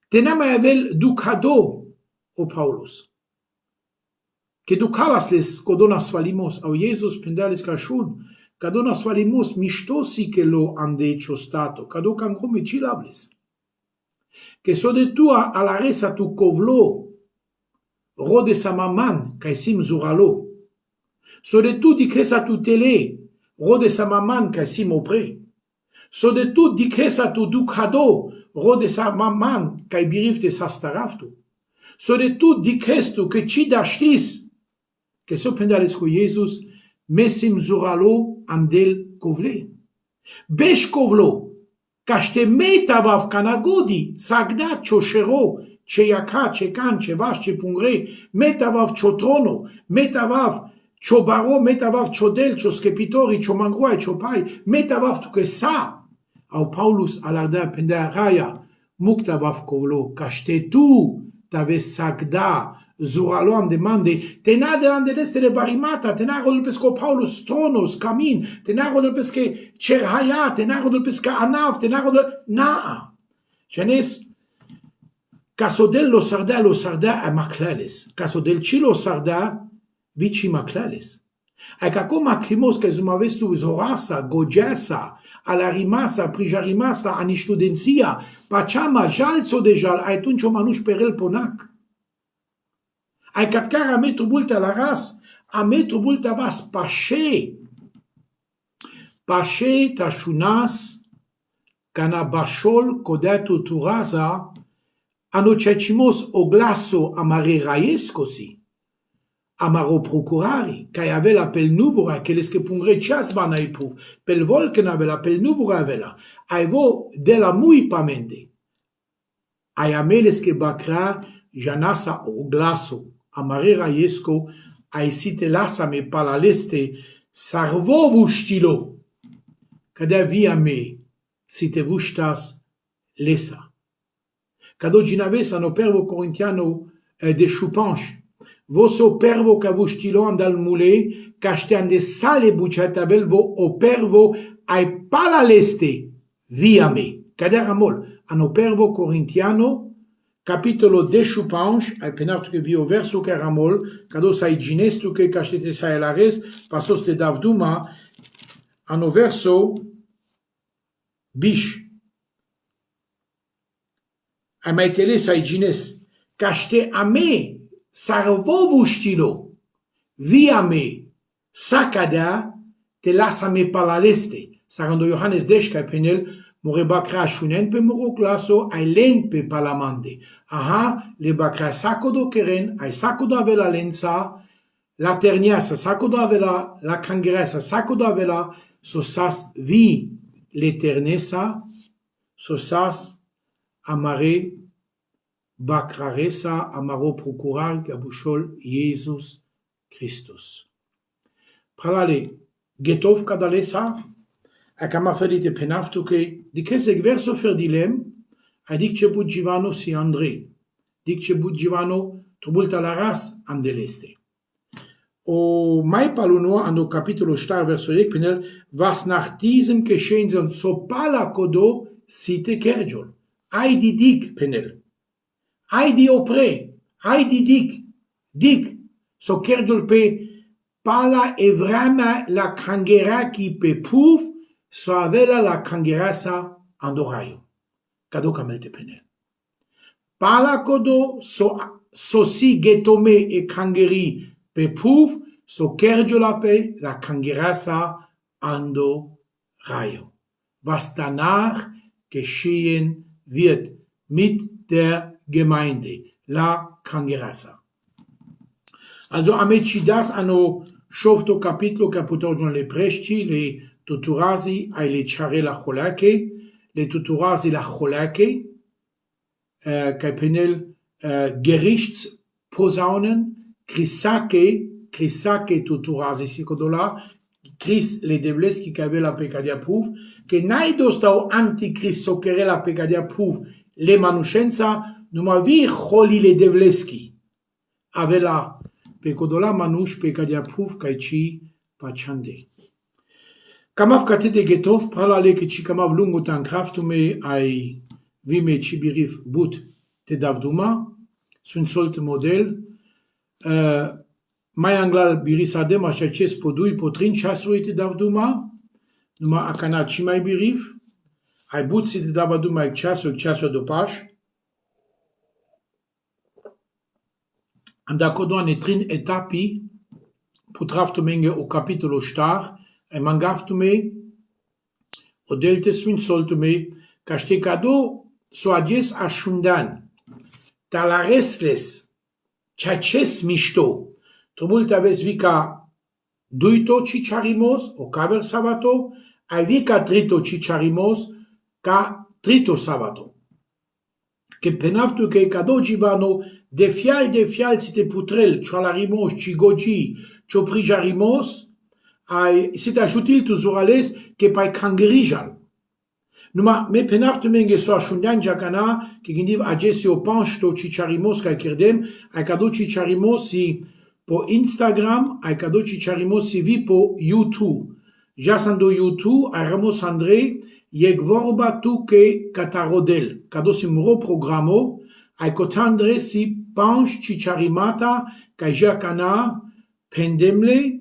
te n-a mai avel ducado, o Paulus. Che ducalas les codo nasvalimos, au Jesus pendales cashun, cado nasvalimos miștosi che lo ande ciostato, cado cangrome cilables. Que so de tua a la resa tu covlo, rode sa maman, ca sim zuralo. So de tu di cresa tu tele, rode sa maman, ca sim opre. So de tu di cresa tu ducado, rode sa maman, ca birifte sa staraftu. So de tu di crestu, que ci da știs, que so pendales cu Jesus, mesim zuralo andel covle. Beș covlo, ca ște metavav canagodi, sagda cioșero, ce iaca, ce can, ce vaș, ce pungre, metavav ciotrono, metavav ciobaro, metavav ciodel, cio schepitori, cio mangroai, cio pai, metavav tu che sa, au Paulus alarda pendea raia, muctavav covlo, ca ște tu tave sagda, zuralo an demande, tena de landelestele barimata, tena rodul pesco Paulus tronos, camin, tena rodul pesche cerhaia, tena rodul pesca anav, tena rodul naa. Janes, Casodel lo sarda a maclales. Casodel ci lo sarda vici maclales. Ec acum acrimos că zumavestu zorasa, gogesa, alarimasa, prijarimasa, aniștudenția, paceama, jalțo de jal, atunci o manuș perel ponac. Ai catcar a metru bulta la ras, a metru bulta vas pașe. Pașe tașunas, cana bașol, codeatu turaza, anocecimos o glaso amare raiescosi. Amaro procurari, ca avea pel nuvura, che les che pungre ceas bana ipuf, pel volken avea pel nuvura avea, ai vo de la mui pamende. Ai ameles che bacra, janasa o glaso, amare raiesco, ai site lasa me palaleste, sarvo vuștilo, cadea via me, site vuștas lesa. Cado ginavesa no pervo corintiano de chupanche, voso pervo ca vuștilo andal mule, caștean de sale buceatabel vo o pervo ai palaleste via me. Cadea ramol, ano pervo corintiano, capitolo de chupanche, ai penartu che vio verso ca ramol, cado sai ginestu che caștete sai la res, pasos te davduma, ano verso biș. Ai mai tele sai gines, caște a me, sarvovu știlo, via me, sacadea, te lasa me palaleste. Sarando Iohannes Deșca penel, more bacra șunen pe moroclaso, ai len pe palamande. Aha, le bacra sacodo keren, ai sacodo avela lensa, la terniasa sacodo avela, la cangresa sacodo avela, so sas vi l'eternesa, so sas amare bacraresa amaro procurar gabușol Iesus Christus. Pralale, getov cadalesa, a cam aferite penaftuke, dicese verso ferdilem, adic ce budgivano si Andrei, dic ce budgivano trubulta la ras andeleste. O mai paluno ando capitolo star verso ec penel, was nach diesem geschehen sind, so pala kodo site kerjol. Ai di dic penel. Ai di opre, ai di dic, so kerjol pe pala evrama la cangera ki pe puf, so avela la cangerasa andoraio. Cado camelte penel. Pala kodo so si getome e cangeri pe puf, so kerjola pe la cangerasa andoraio. Was danach geschehen wird mit der Gemeinde, la cangerasa. Also amecidas ano șofto capitolo ca putorgion le prești, le tuturazi ai le ciare la cholache, le tuturazi la cholache, ca penel gerichtsposaunen, crisake tuturazi sicodola, Cris le devleski ca avea la pecadia puf, che naido stau anticris so chere la pecadia puf, le manușența, numai vi holi le devleski. Avea pecodola manuș pecadia puf, ca ci pachandei. Camav cate de getov, pralale che ci camav lungo tan craftume ai vime cibirif but te davduma, sunt solt model, mai anglal birisadem așa ce spodui potrin ceasuri te davduma, numai acana ci mai birif, ai butsi te davduma e ceasul do paș, andacodoane trin etapi, putraftumenge o capitolo star, ai mangaftume, o delte sunt soltume, ca ște cado so ages așundan, talaresles, ceaces mișto, Tromult aveți vica duito cicharimos, o caver sabato, ai vica trito cicharimos, ca trito sabato. Che penaftu che cado givano de fial site putrel, ciolarimos, cigogi, cioprijarimos, ai sit ajutil tu zurales che pai cangerijan. Numa me penaftu menge so ashundan jacana, che gindiv agesi o pansto cicharimos ca kirdem, ai cado cicharimos si po Instagram, ai cado cicharimos si vi po YouTube. Ja sando YouTube, ai ramos Andrei, yeg vorba tu che catarodel. Cado si muro programo, ai cotandre si panch chicharimata, kai jacana, pendemle,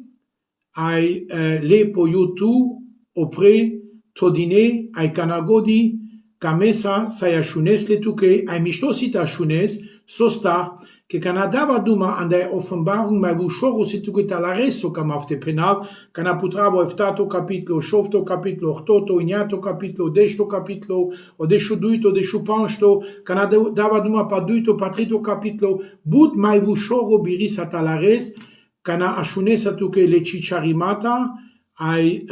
ai le poiutu, opre, todine, ai kanagodi, kamesa, sayashunes letuke, ai mistosita shunes, sostar, que Canada duma an der Offenbarung mai vushoro situke talareso kam auf de penal, kana putrabo eftato capitlo, shofto capitlo, ochtoto, ignato capitlo, desto capitlo, o desho duito, desho pansto, kana dava duma pa duito, patrito capitlo, but mai vushoro biris a talares, kana ashune satuke le chicharimata, ai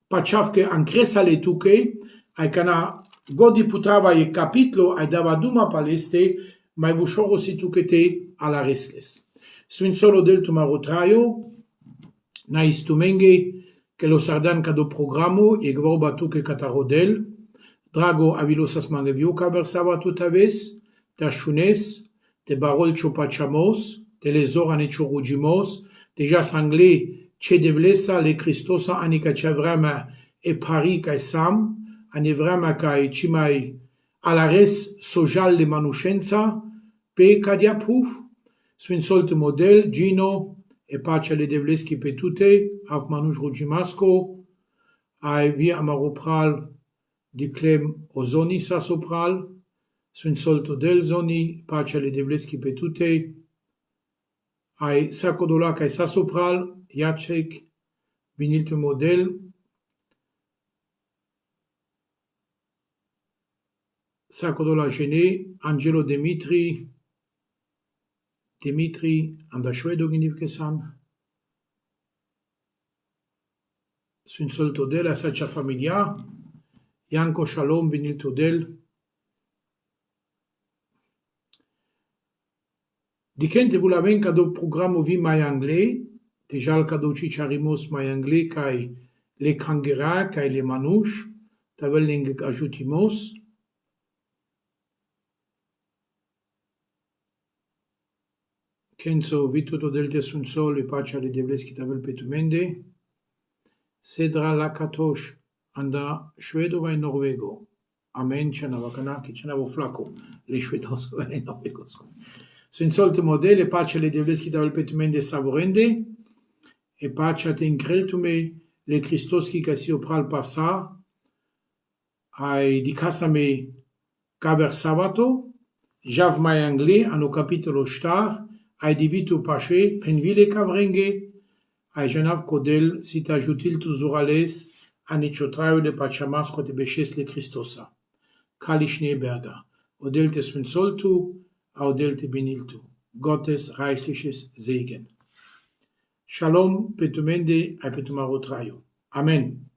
pachavke an cresa le tuke, ai kana godi putrava e capitlo, ai dava duma paleste, mai vushoro situkete ala resles. Swin solo del tumarotraio, na istumenge, que lo sardan kado programo, e gvorba tuke katarodel, drago avilosas mangevioka versava tutaves, ta shunes, te barol chopachamos, te lezor anechorujimos, deja sangle, che devlesa le Christosa anika chavrama e pari kai sam, anevrama kai chimai, alares sojal le manuscenza, pe cadiapuf, swin solte model, Gino, e pace le devleski pe tute, av manush rugimasco, ai vi amaropral, di clem ozoni sasopral, swin solto del zoni, pace le devleski pe tute, ai sacodola kai sasopral, Jacek, vinilte model, sacodola gene, Angelo Dimitri, an der Schwedo ginivkesan, sunt solto del a saccia familia, Janko Shalom vinilto del, dicente vulaven cado programo vi mai anglais, deja al cado chicharimos mai anglais kai le kangera kai le manush, tavel ling ajutimos, Kenzo vituto del te sunt sol e pace ale devleski tavel petumende, Sedra Lakatosh, anda Švedova i Norvego. Amen, cenava kanaki, cenavo flaco, le Švedosove e Norvegos. Sunt solte modele, pace le devleski tavel petumende savorende, e pace te increltume le Christoski ca si opral pasa, ai di casa me caver sabato, jav mai anglais, ano capitolo star, ai divitu pace, penvile cavrenge, ai genav codel si t'ajutil tuzurales aneciotraiu de pachamasco te beșes le Christosa. Kalișne berga. Odel te sfințoltu, a odel te biniltu. Gottes reichliches Segen. Shalom petumende ai petumarotraiu. Amen.